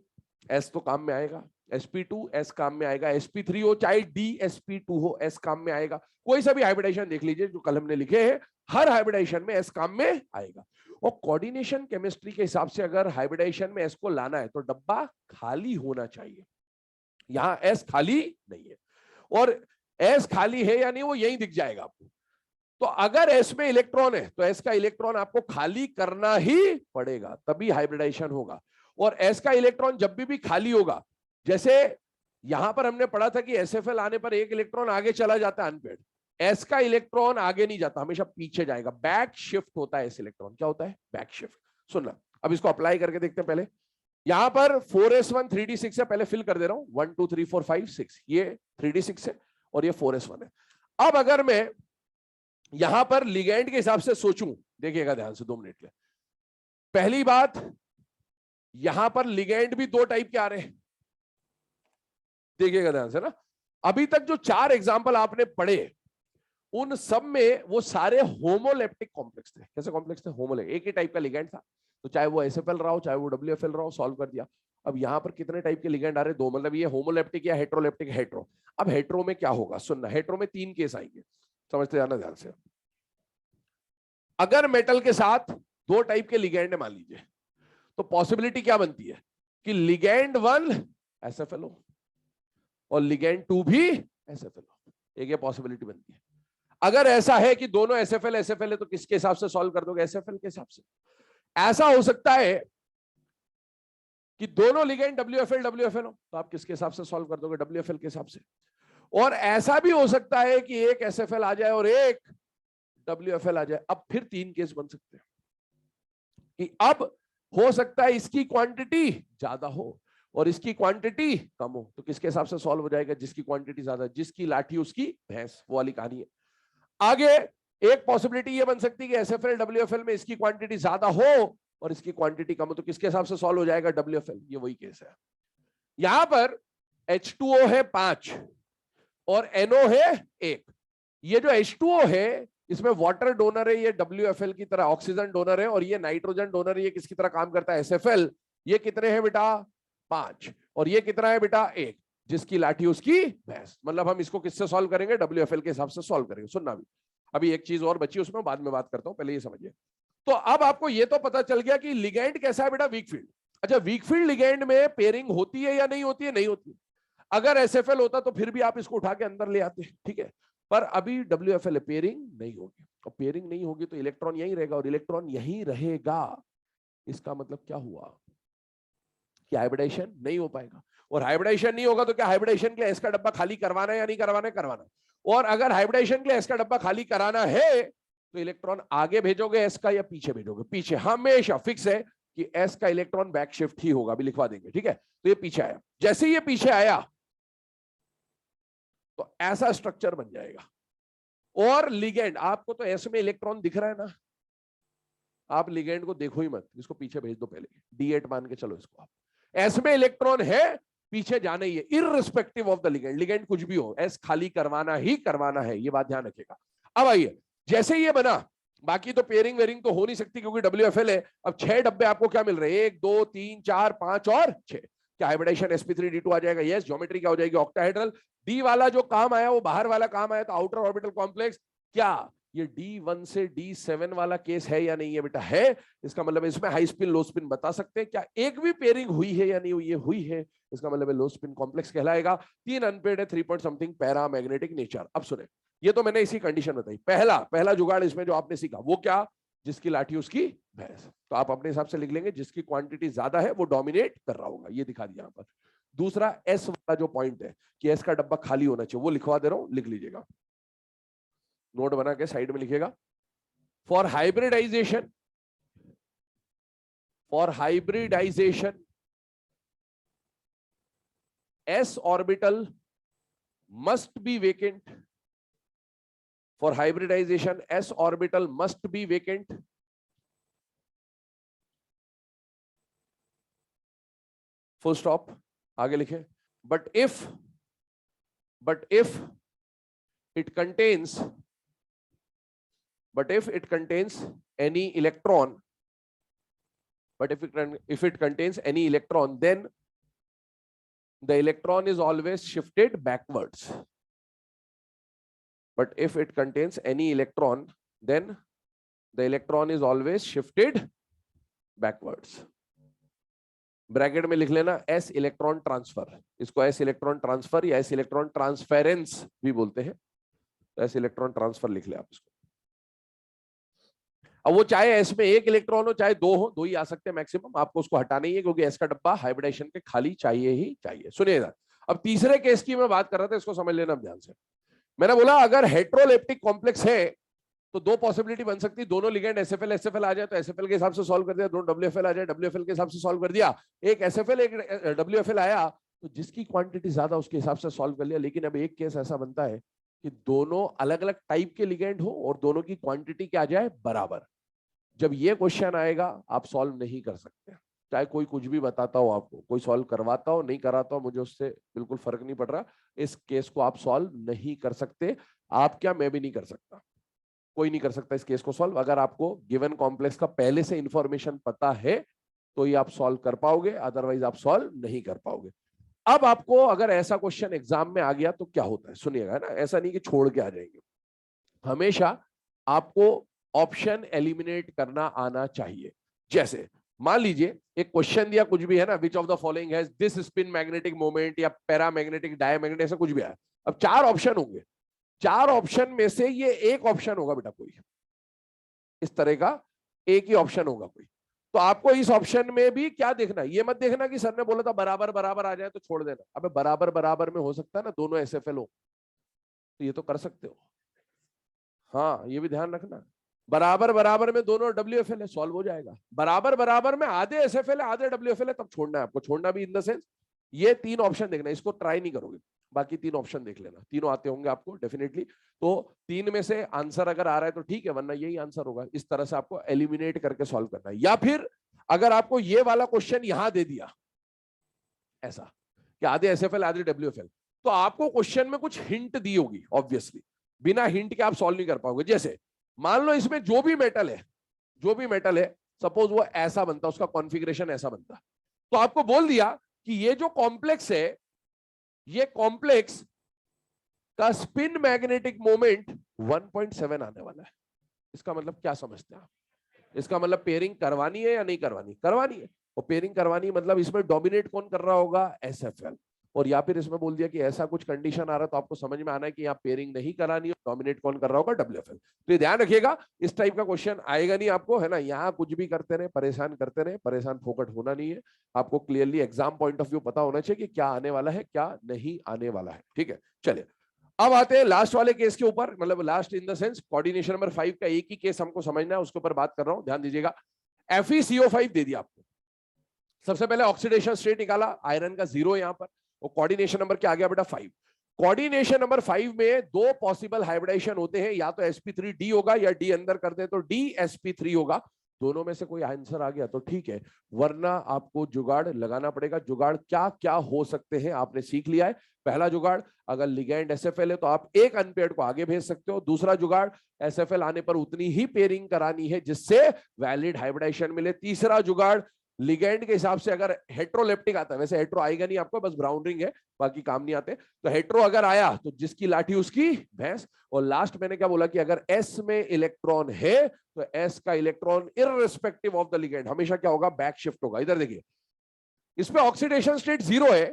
s तो काम में आएगा, sp2 s काम में आएगा, sp3 हो चाहे dsp2 हो s काम में आएगा। कोई सा भी हाइब्रिडेशन देख लीजिए जो कल हमने लिखे हैं, हर हाइब्रिडेशन में s काम में आएगा। और कोऑर्डिनेशन केमिस्ट्री के हिसाब से अगर हाइब्रिडेशन में s को लाना है तो डब्बा खाली होना चाहिए। यहां s खाली नहीं है, और s खाली है या नहीं वो यही दिख जाएगा आपको। तो अगर s में इलेक्ट्रॉन है तो s का इलेक्ट्रॉन आपको खाली करना ही पड़ेगा, तभी हाइब्रिडाइजेशन होगा। और s का इलेक्ट्रॉन जब भी खाली होगा, जैसे यहां पर हमने पढ़ा था कि SFL आने पर एक इलेक्ट्रॉन आगे चला जाता है अनपेड, s का इलेक्ट्रॉन आगे नहीं जाता, हमेशा पीछे जाएगा। बैक शिफ्ट होता है s इलेक्ट्रॉन। क्या होता है? Back shift. सुनना, अब इसको अप्लाई करके देखते हैं। पहले यहां पर 4s1 3d6 है, पहले फिल कर दे रहा हूं। 1 2 3 4 5 6, ये 3d6 है और ये 4s1 है। अब अगर मैं यहां पर लिगेंड के हिसाब से सोचूं, देखिएगा ध्यान से 2 मिनट के। पहली बात, यहां पर लिगेंड भी 2 टाइप के आ रहे हैं, देखिएगा ध्यान से ना। अभी तक जो 4 एग्जांपल आपने पढ़े उन सब में वो सारे होमोलेप्टिक कॉम्प्लेक्स थे। कैसे कॉम्प्लेक्स थे? होमोलेप्टिक, एक ही टाइप का लिगेंड था, तो चाहे वो SFL रहा हो चाहे वो WFL रहा हो, सॉल्व कर दिया। अब यहां पर कितने टाइप के लिगेंड आ रहे हैं? 2। मतलब ये होमोलेप्टिक या हेट्रोलेप्टिक? हेट्रो। अब हेट्रो में क्या होगा? सुनना, हेट्रो में 3 केस आएंगे, समझते जाना ध्यान से। अगर मेटल के साथ 2 टाइप के लिगेंड है मान लीजिए, तो पॉसिबिलिटी क्या बनती है कि लिगेंड 1 SFL हो और लिगेंड 2 भी SFL हो। एक ये पॉसिबिलिटी बनती है। अगर ऐसा है कि दोनों SFL है तो किसके हिसाब से सॉल्व कर दोगे? SFL के हिसाब से। ऐसा हो सकता है कि दोनों लिगेंड WFL हो, तो आप किसके हिसाब से सॉल्व कर दोगे? WFL के हिसाब से। और ऐसा भी हो सकता है कि एक SFL आ जाए और एक WFL आ जाए। अब फिर 3 केस बन सकते हैं कि अब हो सकता है इसकी क्वांटिटी ज्यादा हो और इसकी क्वांटिटी कम हो, तो किसके हिसाब से सॉल्व हो जाएगा? जिसकी क्वांटिटी ज्यादा, जिसकी लाठी उसकी भैंस, वो वाली कहानी है। आगे एक पॉसिबिलिटी ये बन सकती है कि SFL WFL में इसकी क्वांटिटी ज्यादा हो और इसकी क्वांटिटी कम हो, तो किसके हिसाब से सॉल्व हो जाएगा? WFL। ये वही केस है। यहां पर H2O है 5 और NO है 1। ये जो H2O है इसमें वाटर डोनर है, ये WFL की तरह ऑक्सीजन डोनर है, और ये नाइट्रोजन डोनर है, ये किसकी तरह काम करता है? SFL। ये कितने हैं बेटा? 5। और ये कितना है बेटा? 1। जिसकी लाठी उसकी भैंस। मतलब हम इसको किससे सॉल्व करेंगे? WFL के हिसाब से सॉल्व करेंगे। सुनना, भी अभी एक चीज और बची, उसमें बाद में बात करता हूं, पहले ये समझिए। तो अब आपको ये तो पता चल गया कि लिगेंड कैसा है बेटा? Weak field. अच्छा, वीक फील्ड लिगेंड में पेयरिंग होती है या नहीं होती है? नहीं होती। अगर SFL होता तो फिर भी आप इसको उठा के अंदर ले आते, ठीक है। पर अभी WFL है, पेयरिंग नहीं होगी, और पेयरिंग नहीं होगी तो इलेक्ट्रॉन यहीं रहेगा, और इलेक्ट्रॉन यहीं रहेगा। इसका मतलब क्या हुआ कि हाइब्रिडेशन नहीं हो पाएगा। और हाइब्रिडेशन नहीं होगा तो क्या हाइब्रिडेशन के लिए एस का डब्बा खाली करवाना है या नहीं करवाना है? करवाना। और अगर हाइब्रिडेशन के लिए एस का डब्बा खाली कराना है तो इलेक्ट्रॉन आगे भेजोगे एस का या पीछे भेजोगे? पीछे। हमेशा फिक्स है कि एस का इलेक्ट्रॉन बैक शिफ्ट ही होगा, अभी लिखवा देंगे, ठीक है। तो ये पीछे आया, जैसे ये पीछे आया तो ऐसा स्ट्रक्चर बन जाएगा। और लिगेंड, आपको तो एस में इलेक्ट्रॉन दिख रहा है ना, आप लिगेंड को देखो ही मत, इसको पीछे भेज दो पहले, D8 मान के चलो इसको। आप एस में इलेक्ट्रॉन है, पीछे जाना ही है, irrespective of the ligand. Ligand कुछ भी हो, एस खाली करवाना ही करवाना है, ये बात ध्यान रखिएगा। अब आइए, जैसे ये बना, बाकी तो पेयरिंग वेयरिंग तो हो नहीं सकती क्योंकि WFL है। अब 6 डब्बे आपको क्या मिल रहे हैं? 1 2 3 4 5 और 6। क्या हाइब्रिडेशन sp3d2 आ जाएगा? यस। ज्योमेट्री क्या हो जाएगी? ऑक्टाहेड्रल। डी वाला जो काम आया वो बाहर वाला काम आया, तो आउटर ऑर्बिटल कॉम्प्लेक्स। क्या ये D1 से D7 वाला केस है या नहीं है बेटा? है। इसका मतलब इसमें हाई स्पिन लो स्पिन बता सकते हैं। क्या एक भी पेयरिंग हुई है या नहीं हुई है? हुई है। इसका मतलब लो स्पिन कॉम्प्लेक्स कहलाएगा। 3 अनपेड है, 3 point something para magnetic nature. अब सुने, ये तो मैंने इसी कंडीशन बताई। पहला जुगाड़ इसमें जो आपने सीखा वो क्या? जिसकी लाठी उसकी भैंस। तो आप अपने हिसाब से लिख लेंगे, जिसकी क्वांटिटी ज्यादा है वो डोमिनेट कर रहा होगा, ये दिखा दिया यहाँ पर। दूसरा एस वाला जो पॉइंट है कि एस का डब्बा खाली होना चाहिए, वो लिखवा दे रहा हूं, लिख लीजिएगा, नोट बना के साइड में लिखिएगा। For hybridization, s orbital must be vacant. For hybridization, s orbital must be vacant. Full stop. आगे लिखे. But if it contains any electron, then the electron is always shifted backwards. But if it contains any electron, then the electron is always shifted backwards. Bracket में लिख लेना s इलेक्ट्रॉन ट्रांसफर. इसको s इलेक्ट्रॉन ट्रांसफर या s इलेक्ट्रॉन ट्रांसफेरेंस भी बोलते हैं. तो s इलेक्ट्रॉन ट्रांसफर लिख ले आप इसको. अब वो चाहे s में एक इलेक्ट्रॉन हो चाहे दो हो, दो ही आ सकते हैं मैक्सिमम. आपको उसको हटाना ही है क्योंकि s का डब्बा हाइब्रिडेशन के खाली चाहिए ही चाहिए. सुनिएगा, अब तीसरे केस की मैं बात कर रहा था, इसको समझ लेना ध्यान से. मैंने बोला अगर हेट्रोलेप्टिक कॉम्प्लेक्स है तो दो पॉसिबिलिटी बन सकती है. दोनों लिगेंड एसएफएल आ जाए तो एसएफएल के हिसाब से सॉल्व कर दिया. दोनों डब्ल्यूएफएल आ जाए, डब्ल्यूएफएल के हिसाब से सॉल्व कर दिया. एक एसएफएल एक डब्ल्यूएफएल आया तो जिसकी क्वांटिटी ज्यादा उसके हिसाब से सॉल्व कर लिया. लेकिन अब एक केस ऐसा बनता है कि दोनों अलग अलग टाइप के लिगेंड हो और दोनों की क्वांटिटी क्या आ जाए, बराबर. जब ये क्वेश्चन आएगा आप सॉल्व नहीं कर सकते. चाहे कोई कुछ भी बताता हो आपको, कोई सॉल्व करवाता हो नहीं कराता हो, मुझे उससे बिल्कुल फर्क नहीं पड़ रहा. इस केस को आप सॉल्व नहीं कर सकते. आप क्या, मैं भी नहीं कर सकता, कोई नहीं कर सकता इस केस को सॉल्व. अगर आपको गिवन कॉम्प्लेक्स का पहले से इंफॉर्मेशन पता है तो ये आप सॉल्व कर पाओगे, अदरवाइज आप सॉल्व नहीं कर पाओगे. अब आपको अगर ऐसा क्वेश्चन एग्जाम में आ गया तो क्या होता है, सुनिएगा ना. ऐसा नहीं कि छोड़ के आ जाएंगे. हमेशा आपको ऑप्शन एलिमिनेट करना आना चाहिए. जैसे मान लीजिए एक क्वेश्चन दिया, कुछ भी है ना, which of the following has this spin magnetic moment या पैरामैग्नेटिक डायमैग्नेटिक, ऐसा कुछ भी है. अब चार ऑप्शन होंगे, चार ऑप्शन में से ये एक ऑप्शन होगा बेटा, कोई इस तरह का एक ही ऑप्शन होगा कोई. तो आपको इस ऑप्शन में भी क्या देखना, ये मत देखना कि सर ने बोला था बराबर बराबर आ जाए तो छोड़ देना. अबे बराबर बराबर में हो सकता है ना दोनों एसएफएल हो, तो ये तो कर सकते हो. हाँ, ये भी ध्यान रखना. बराबर बराबर में दोनों डब्ल्यूएफएल है, सॉल्व हो जाएगा. बराबर बराबर में आधे एसएफएल है आधे डब्ल्यूएफएल है, तब छोड़ना है आपको. छोड़ना भी इन द सेंस ये तीन ऑप्शन देखना. इसको ट्राई नहीं करोगे, बाकी तीन ऑप्शन देख लेना. तीनों आते होंगे आपको डेफिनेटली. तो तीन में से आंसर अगर आ रहा है तो ठीक है, वरना यही आंसर होगा. इस तरह से आपको एलिमिनेट करके सॉल्व करना है. या फिर अगर आपको ये वाला क्वेश्चन यहां दे दिया ऐसा कि आधे एसएफएल आधे डब्ल्यूएफएल, तो आपको क्वेश्चन में कुछ हिंट दी होगी. ऑब्वियसली बिना हिंट के आप सॉल्व नहीं कर पाओगे. जैसे मान लो इसमें जो भी मेटल है, सपोज वो ऐसा बनता, उसका कॉन्फ़िगरेशन ऐसा बनता, तो आपको बोल दिया कि ये जो कॉम्प्लेक्स है, ये कॉम्प्लेक्स का स्पिन मैग्नेटिक मोमेंट 1.7 आने वाला है. इसका मतलब क्या समझते हैं आप? इसका मतलब पेयरिंग करवानी है या नहीं करवानी? करवानी है. और पेयरिंग करवानी मतलब इसमें डोमिनेट कौन कर रहा होगा? एसएफएल. और या फिर इसमें बोल दिया कि ऐसा कुछ कंडीशन आ रहा है तो आपको समझ में आना है कि यहाँ पेयरिंग नहीं करानी है, डोमिनेट कौन कर रहा होगा? डब्ल्यूएफएल. तो ये ध्यान रखिएगा, इस टाइप का क्वेश्चन आएगा नहीं आपको, है ना. यहाँ कुछ भी करते रहे, परेशान करते रहे, परेशान फोकट होना नहीं है. आपको clearly exam point of view पता होना चाहिए कि क्या आने वाला है क्या नहीं आने वाला है. ठीक है, चलिए अब आते हैं लास्ट वाले केस के ऊपर. मतलब last in the sense coordination number 5 का एक ही केस हमको समझना है, उसके ऊपर बात कर रहा हूं, ध्यान दीजिएगा. FeCO5 दे दिया आपको. सबसे पहले ऑक्सीडेशन स्टेट निकाला, आयरन का 0 यहां पर. और कोऑर्डिनेशन नंबर क्या आ गया बेटा? 5. कोऑर्डिनेशन नंबर 5 में दो पॉसिबल हाइब्रिडाइजेशन होते हैं, या तो sp3d होगा या d अंदर कर दे तो dsp3 होगा. दोनों में से कोई आंसर आ गया तो ठीक है, वरना आपको जुगाड़ लगाना पड़ेगा. जुगाड़ क्या क्या हो सकते हैं आपने सीख लिया है. पहला जुगाड़, अगर लिगेंड एसएफएल है तो आप एक अनपेयर्ड को आगे भेज सकते हो. दूसरा जुगाड़, एसएफएल आने पर उतनी ही पेयरिंग करानी है जिससे वैलिड हाइब्रिडाइजेशन मिले. तीसरा जुगाड़, लिगेंड के हिसाब से अगर हेट्रोलेप्टिक आता है, वैसे हेट्रो आएगा नहीं आपको, बस ब्राउन रिंग है, बाकी काम नहीं आते. तो हेट्रो अगर आया तो जिसकी लाठी उसकी भैंस. और लास्ट मैंने क्या बोला कि अगर एस में इलेक्ट्रॉन है तो एस का electron irrespective of the ligand हमेशा क्या होगा? बैक शिफ्ट होगा. इधर देखिए, इसमें ऑक्सीडेशन स्टेट 0 है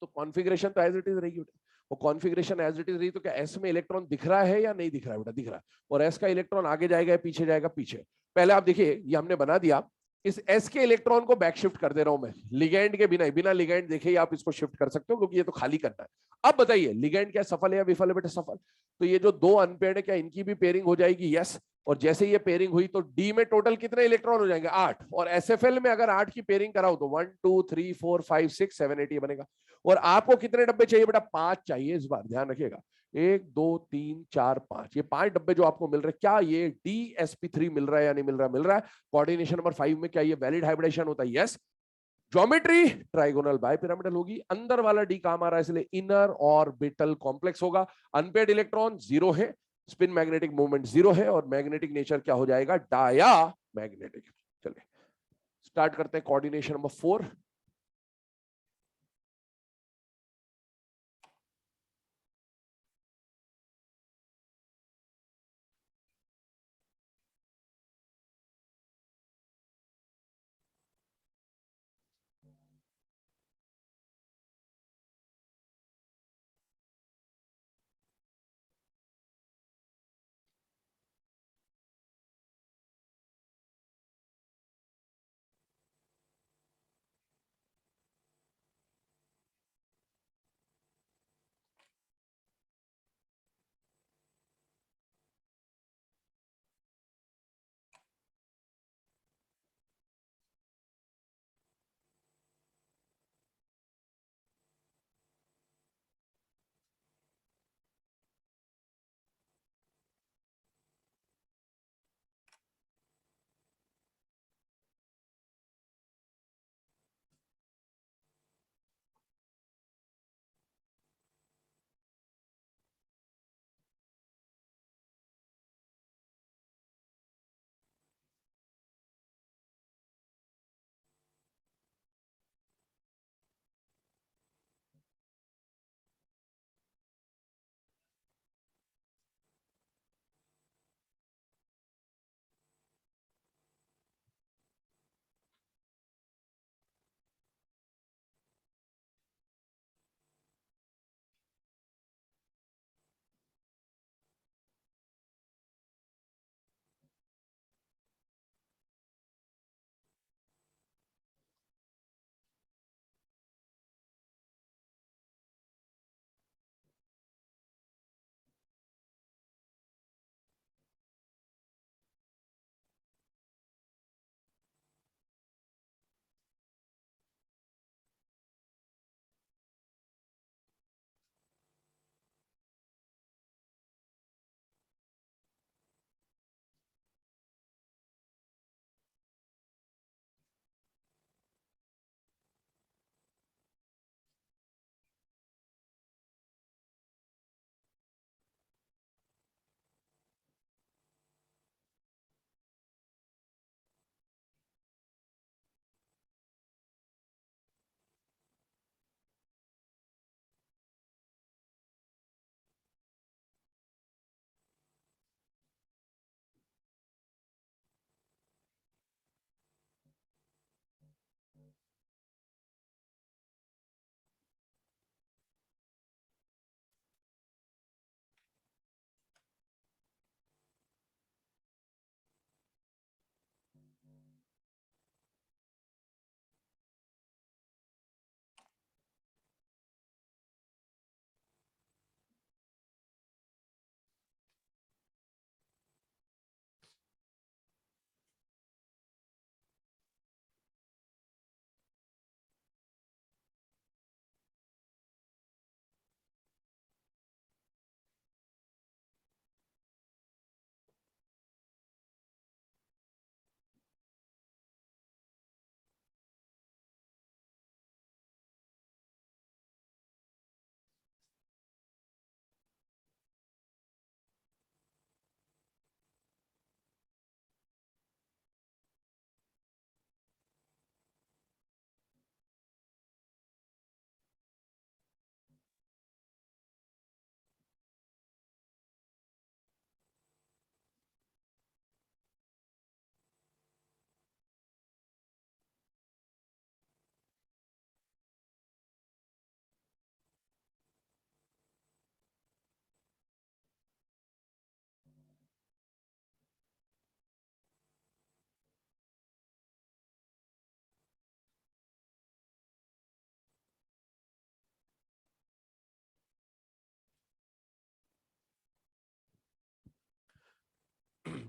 तो कॉन्फ़िगरेशन तो एज इट इज रहेगी. वो कॉन्फ़िगरेशन एज इट इज रही तो क्या एस में इलेक्ट्रॉन दिख रहा है या नहीं दिख रहा है? बेटा दिख रहा है. और एस का इलेक्ट्रॉन आगे जाएगा पीछे जाएगा? पीछे. पहले आप देखिए, ये हमने बना दिया, इस एस के इलेक्ट्रॉन को बैक शिफ्ट कर दे रहा हूं मैं, लिगेंड के बिना लिगेंड देखे ही आप इसको शिफ्ट कर सकते हो क्योंकि ये तो खाली करना है. अब बताइए लिगेंड क्या सफल है या विफल है? बेटा सफल. तो ये जो दो अनपेयर्ड है क्या इनकी भी पेयरिंग हो जाएगी? यस. और जैसे ये पेयरिंग हुई तो डी में टोटल कितने इलेक्ट्रॉन हो जाएंगे? 8। और एसएफएल में अगर 8 की पेयरिंग कराओ तो 1 2 3 4 5 6 7 8 ये बनेगा। और आपको कितने डब्बे चाहिए बेटा? 5 चाहिए इस बार, ध्यान रखिएगा। 1 2 3 4 5, ये 5 डब्बे जो आपको मिल रहे हैं, क्या ये DsP3 मिल रहा है या नहीं मिल रहा? मिल रहा है। कोऑर्डिनेशन नंबर 5 में क्या ये वैलिड हाइब्रिडेशन होता है? यस। ज्योमेट्री ट्राइगोनल बायपिरामिडल होगी। अंदर वाला डी काम आ रहा है इसलिए इनर ऑर्बिटल कॉम्प्लेक्स होगा। अनपेड इलेक्ट्रॉन जीरो है, स्पिन मैग्नेटिक मूवमेंट जीरो है, और मैग्नेटिक नेचर क्या हो जाएगा? Dia magnetic. चलिए स्टार्ट करते हैं कोऑर्डिनेशन नंबर 4।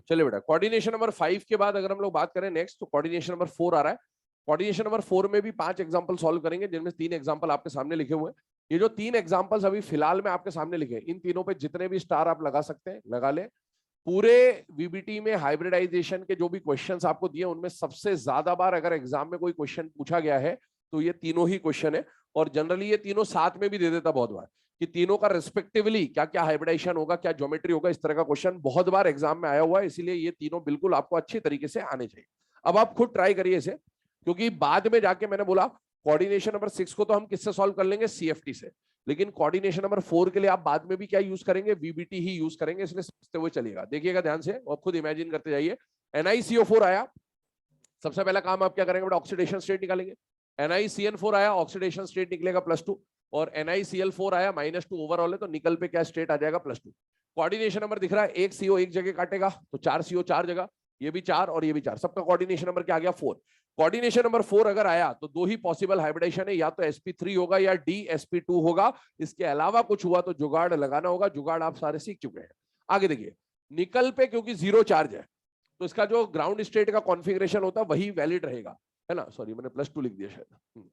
चलिए बेटा, कोऑर्डिनेशन नंबर 5 के बाद अगर हम लोग बात करें नेक्स्ट, तो कोऑर्डिनेशन नंबर 4 आ रहा है। कोऑर्डिनेशन नंबर 4 में भी 5 एग्जांपल सॉल्व करेंगे, जिनमें 3 एग्जांपल आपके सामने लिखे हुए हैं। ये जो 3 एग्जांपल्स अभी फिलहाल में आपके सामने लिखे, इन तीनों पे जितने भी स्टार आप लगा सकते हैं लगा ले। पूरे वीबीटी में हाइब्रिडाइजेशन के जो भी क्वेश्चंस आपको दिए, उनमें सबसे ज्यादा बार अगर एग्जाम में कोई क्वेश्चन पूछा गया है तो ये तीनों ही क्वेश्चन है। और जनरली ये तीनों साथ में भी दे देता बहुत बार, कि तीनों का रिस्पेक्टिवली क्या क्या हाइब्रिडाइजेशन होगा, क्या ज्योमेट्री होगा, इस तरह का क्वेश्चन बहुत बार एग्जाम में आया हुआ है। इसीलिए ये तीनों बिल्कुल आपको अच्छी तरीके से आने चाहिए। अब आप खुद ट्राई करिए इसे, क्योंकि बाद में जाके मैंने बोला कोऑर्डिनेशन नंबर 6 को तो हम किससे सॉल्व कर लेंगे, सीएफटी से, लेकिन कोऑर्डिनेशन नंबर 4 के लिए आप बाद में भी क्या यूज करेंगे, वीबीटी ही यूज करेंगे। इसलिए समझते हुए चलिएगा, देखिएगा ध्यान से और खुद इमेजिन करते जाइए। NiCO4 आया, सबसे पहला काम आप क्या करेंगे बेटा, ऑक्सीडेशन स्टेट निकालेंगे। NiCN4 आया, ऑक्सीडेशन स्टेट निकलेगा +2, और NiCl4 आया -2 ओवरऑल है, तो निकल पे क्या स्टेट आ जाएगा +2। कोऑर्डिनेशन नंबर दिख रहा है, एक CO एक जगह काटेगा तो 4 CO 4 जगह, ये भी 4 और ये भी 4, सबका कोऑर्डिनेशन नंबर क्या आ गया 4। कोऑर्डिनेशन नंबर 4 अगर आया तो दो ही पॉसिबल हाइब्रिडेशन है, या तो sp3 होगा या DsP2 होगा। इसके अलावा कुछ हुआ तो जुगाड़ लगाना होगा, जुगाड़ आप सारे सीख चुके हैं। आगे देखिए, निकल पे क्योंकि 0 चार्ज है तो इसका जो ग्राउंड स्टेट का कॉन्फ़िगरेशन होता है वही वैलिड रहेगा, है ना। सॉरी मैंने +2 लिख दिया शायद,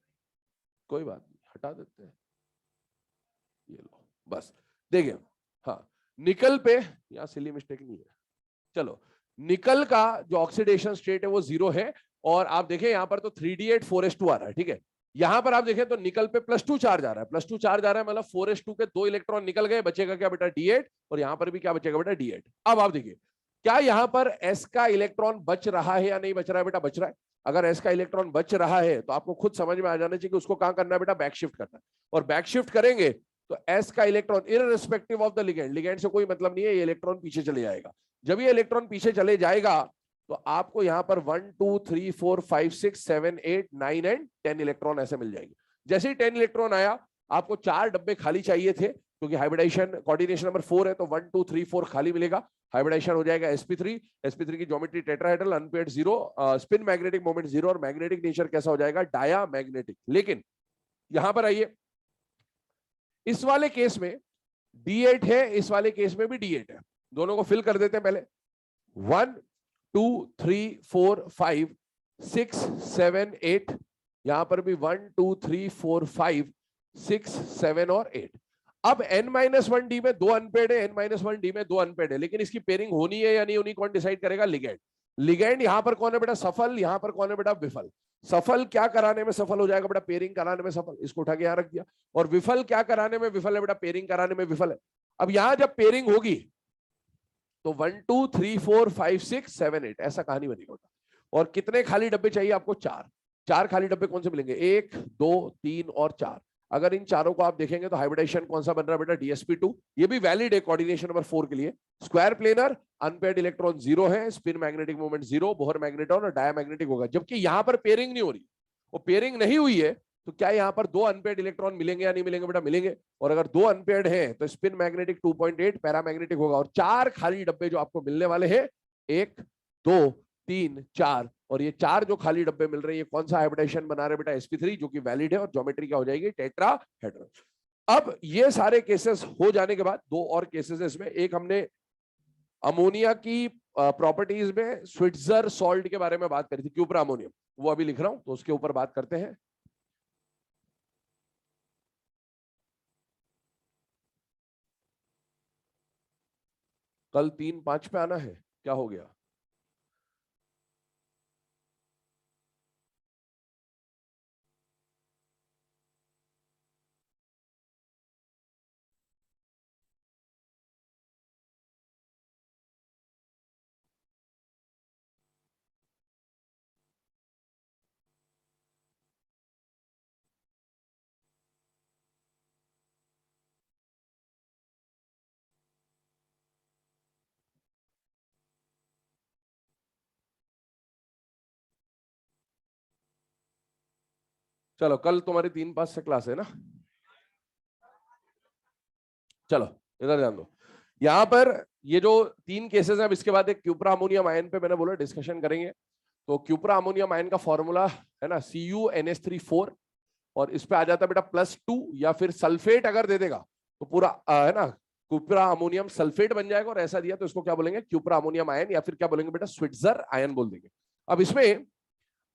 कोई बात नहीं, हटा देते हैं, ये लो बस। देखिए हाँ, निकल पे यहाँ सिली मिस्टेक नहीं है। चलो, निकल का जो ऑक्सीडेशन स्टेट है वो 0 है, और आप देखें यहाँ पर तो 3d8 4s2 आ रहा है, ठीक है। यहां पर आप देखें तो निकल पे +2 चार्ज आ रहा है, +2 चार्ज आ रहा है, मतलब 4s2 के 2 इलेक्ट्रॉन निकल गए, बचेगा क्या बेटा d8, और यहां पर भी क्या बचेगा बेटा d8। अब आप देखिए क्या यहां पर s का इलेक्ट्रॉन बच रहा है या नहीं बच रहा है बेटा, बच रहा है। अगर s का इलेक्ट्रॉन बच रहा है तो आपको खुद समझ में आ जाना चाहिए कि उसको कहां करना है बेटा, बैक शिफ्ट करना है। और बैक शिफ्ट करेंगे तो s का electron irrespective of the ligand, ligand से कोई मतलब नहीं है, ये इलेक्ट्रॉन पीछे चले जाएगा। जब ये इलेक्ट्रॉन पीछे चले जाएगा तो आपको यहां पर 1 2 3 4 5 6 7 8 9 एंड 10 इलेक्ट्रॉन ऐसे मिल जाएंगे। जैसे ही 10 इलेक्ट्रॉन आया, आपको 4 डब्बे खाली चाहिए थे, क्योंकि हाइब्रिडाइजेशन कोऑर्डिनेशन नंबर 4 है, तो 1 2 3 4 खाली मिलेगा, हाइब्रिडाइजेशन हो जाएगा sp3। sp3 की geometry tetrahedral, unpaired 0, spin magnetic moment 0, और मैग्नेटिक नेचर कैसा हो जाएगा, डाया मैग्नेटिक। लेकिन यहां पर आइए, इस वाले केस में d8 है, इस वाले केस में भी d8 है, दोनों को फिल कर देते हैं पहले। 1 2 3 4 5 6 7 8, यहां पर भी 1 2 3 4 5 6 7 और 8। अब n-1d में 2 अनपेड है, n-1d में 2 अनपेड है, लेकिन इसकी पेयरिंग होनी है या नहीं होनी कौन डिसाइड करेगा, लिगेंड। लिगेंड यहां पर कौन है बेटा, सफल, यहां पर कौन है बेटा, विफल। सफल क्या कराने में सफल हो जाएगा बेटा, पेयरिंग कराने में सफल, इसको उठा के यहां रख दिया। और विफल क्या कराने में विफल है बेटा, पेयरिंग कराने में विफल है। अब यहां जब पेयरिंग होगी तो 1 2 3 4 5 6 7 8 ऐसा कहानी बनेगा। और कितने खाली डब्बे चाहिए आपको, 4। 4 खाली डब्बे कौन से मिलेंगे, 1 2 3 और 4। अगर इन चारों को आप देखेंगे तो हाइब्रिडाइजेशन कौन सा बन रहा है बेटा, DsP2। ये भी वैलिड है कोऑर्डिनेशन नंबर 4 के लिए। स्क्वायर प्लेनर, अनपेयर्ड इलेक्ट्रॉन 0 है, spin magnetic moment 0, Bohr magnetron और डायमैग्नेटिक होगा। जबकि यहां पर पेयरिंग नहीं हो रही, वो पेयरिंग नहीं हुई है, तो क्या यहाँ पर 2 अनपेयर्ड इलेक्ट्रॉन मिलेंगे या नहीं मिलेंगे बेटा, मिलेंगे। और अगर 2 अनपेयर्ड हैं तो स्पिन मैग्नेटिक 2.8, पैरामैग्नेटिक होगा। और 4 खाली डब्बे जो आपको मिलने वाले हैं, 1 2 3 4, और ये 4 जो खाली डब्बे मिल रहे हैं, ये कौन सा हाइब्रिडाइजेशन बना रहे बेटा, sp3, जो कि वैलिड है, और ज्योमेट्री क्या हो जाएगी, टेट्राहेड्रल। अब ये सारे केसेस हो जाने के बाद 2 और केसेस है इसमें। एक हमने अमोनिया की प्रॉपर्टीज में स्विट्जर सॉल्ट के बारे में बात करी थी, क्यूप्रा अमोनियम, वो अभी लिख रहा हूं तो उसके ऊपर बात करते हैं। कल 3-5 पे आना है, क्या हो गया, चलो कल तुम्हारी 3-5 से क्लास है ना। चलो इधर ध्यान दो, यहां पर ये जो 3 केसेस हैं, अब इसके बाद एक क्यूप्रा अमोनियम आयन पे मैंने बोला डिस्कशन करेंगे। तो क्यूप्रा अमोनियम आयन का फॉर्मूला है ना CuNH3 4, और इस पे आ जाता है बेटा +2, या फिर सल्फेट अगर दे देगा तो पूरा है ना क्यूप्रा अमोनियम सल्फेट बन जाएगा, और ऐसा दिया तो इसको क्या बोलेंगे, क्यूप्रा अमोनियम आयन, या फिर क्या बोलेंगे बेटा, स्विट्जर आयन बोल देंगे। अब इसमें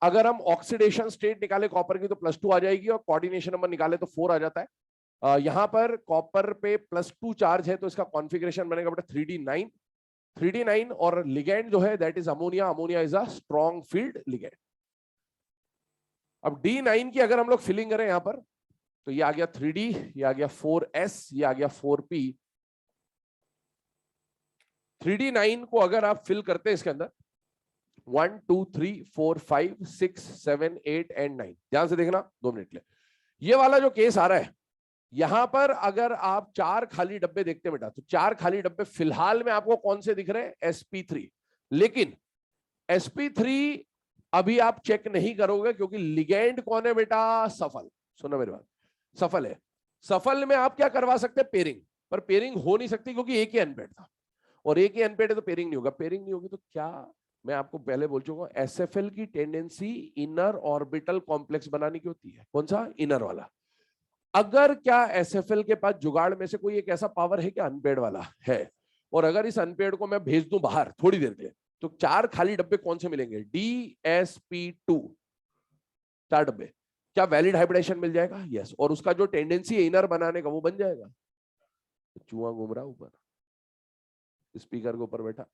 अगर हम ऑक्सीडेशन स्टेट निकाले कॉपर की तो +2 आ जाएगी, और कोऑर्डिनेशन नंबर निकाले तो 4 आ जाता है। यहां पर कॉपर पे +2 चार्ज है तो इसका कॉन्फ़िगरेशन बनेगा बेटा 3d9, 3d9, और लिगेंड जो है that is ammonia, ammonia is a strong field ligand. अब D9 की अगर हम लोग फिलिंग करें यहां पर, तो ये आ गया 3d, ये आ गया 4s, ये आ गया 4p। 3d9 को अगर आप फिल करते हैं इसके अंदर 1 2 3 4 5 6 7 8 एंड 9, ध्यान से देखना 2 मिनट ले। ये वाला जो केस आ रहा है यहां पर, अगर आप 4 खाली डब्बे देखते हैं बेटा, तो 4 खाली डब्बे फिलहाल में आपको कौन से दिख रहे हैं, sp3। लेकिन sp3 अभी आप चेक नहीं करोगे, क्योंकि लिगेंड कौन है बेटा, सफल। सुनो मेरी बात, सफल है। सफल में आप क्या करवा सकते हैं, पेयरिंग, पर पेयरिंग हो नहीं सकती क्योंकि एक ही अनपेड था, और एक ही अनपेड है तो पेयरिंग नहीं होगा। पेयरिंग नहीं होगी तो क्या, मैं आपको पहले बोल चुका हूं, एसएफएल की टेंडेंसी इनर ऑर्बिटल कॉम्प्लेक्स बनाने की होती है। कौन सा, इनर वाला। अगर क्या एसएफएल के पास जुगाड़ में से कोई एक ऐसा पावर है कि अनपेड वाला है, और अगर इस अनपेड को मैं भेज दूं बाहर थोड़ी देर के लिए, तो 4 खाली डब्बे कौन से मिलेंगे, DsP2, 4 डब्बे। क्या वैलिड हाइब्रिडेशन मिल जाएगा, यस, और उसका जो टेंडेंसी है इनर बनाने का वो बन जाएगा। चूहा घूम रहा ऊपर, स्पीकर के ऊपर बैठा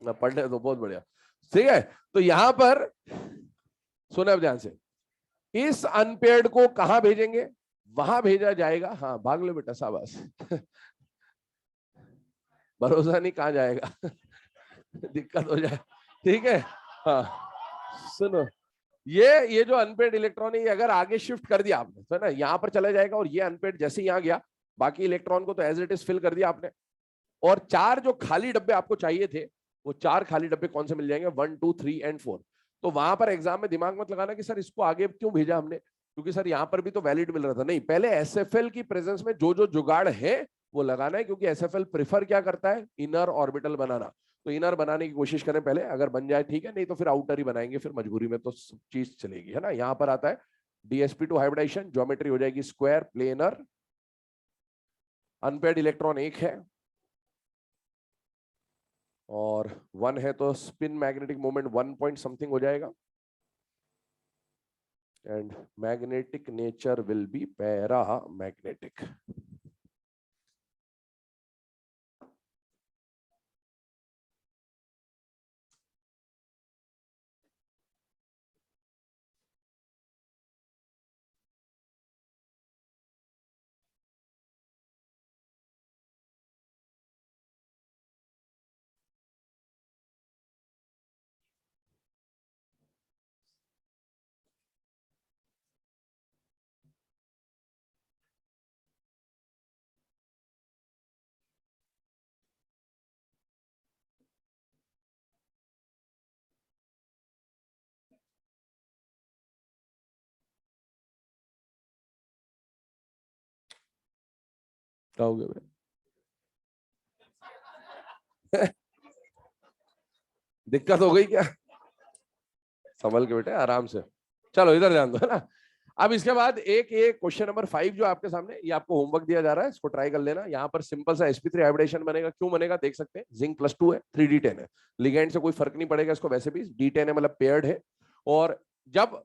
ना, पढ़ने तो बहुत बढ़िया, ठीक है। तो यहां पर सुने अब ध्यान से, इस अनपेयर्ड को कहां भेजेंगे, वहां भेजा जाएगा, हाँ भाग लो बेटा शाबाश भरोसा नहीं कहां जाएगा दिक्कत हो जाए, ठीक है। हाँ सुनो, ये जो अनपेड इलेक्ट्रॉन है, ये अगर आगे शिफ्ट कर दिया आपने तो ना यहाँ पर चला जाएगा, और ये अनपेड जैसे यहाँ गया, बाकी इलेक्ट्रॉन को तो एज इट इज फिल कर दिया आपने। और 4 जो खाली डब्बे आपको चाहिए थे, वो 4 खाली डब्बे कौन से मिल जाएंगे, 1 2 3 एंड 4। तो वहां पर एग्जाम में दिमाग मत लगाना कि सर इसको आगे क्यों भेजा हमने, क्योंकि सर यहाँ पर भी तो वैलिड मिल रहा था। नहीं, पहले एसएफएल की प्रेजेंस में जो जो जुगाड़ है वो लगाना है, क्योंकि एसएफएल प्रिफर क्या करता है, इनर ऑर्बिटल बनाना। तो इनर बनाने की कोशिश करें पहले, अगर बन जाए ठीक है, नहीं तो फिर आउटर ही बनाएंगे, फिर मजबूरी में तो सब चीज चलेगी, है ना। यहाँ पर आता है DsP2 हाइब्रिडाइजेशन, ज्योमेट्री हो जाएगी स्क्वायर प्लेनर, अनपेड इलेक्ट्रॉन 1 है और 1 है, तो spin magnetic moment 1 point something हो जाएगा, and magnetic nature will be para magnetic. क्या हो गया दिक्कत हो गई क्या, संभल के बेटे आराम से, चलो इधर ध्यान दो, है ना। अब इसके बाद एक ये क्वेश्चन नंबर 5 जो आपके सामने, ये आपको होमवर्क दिया जा रहा है, इसको ट्राई कर लेना। यहाँ पर सिंपल सा sp3 हाइब्रिडेशन बनेगा, क्यों बनेगा देख सकते हैं, जिंक +2 है, 3d10 है, लिगेंड से कोई फर्क नहीं पड़ेगा इसको, वैसे भी d10 है मतलब पेयर्ड है। और जब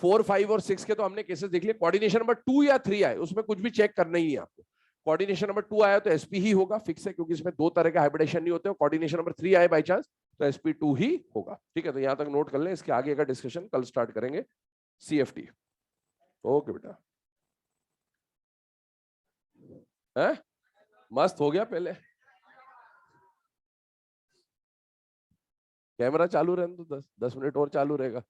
4 5 और 6 के तो हमने केसेस देख लिए, कोऑर्डिनेशन नंबर 2 या 3 आए उसमें कुछ भी चेक करना ही है आपको। कोऑर्डिनेशन नंबर 2 आया तो sp ही होगा, फिक्स है, क्योंकि इसमें 2 तरह के हाइब्रिडेशन नहीं होते। कोऑर्डिनेशन नंबर 3 आए बाई चांस तो sp2 ही होगा, ठीक है। तो यहां तक नोट कर लें, इसके आगे का डिस्कशन कल स्टार्ट करेंगे, CFT। ओके बेटा, है मस्त हो गया। पहले कैमरा चालू रहने तो 10 10 मिनट और चालू रहेगा।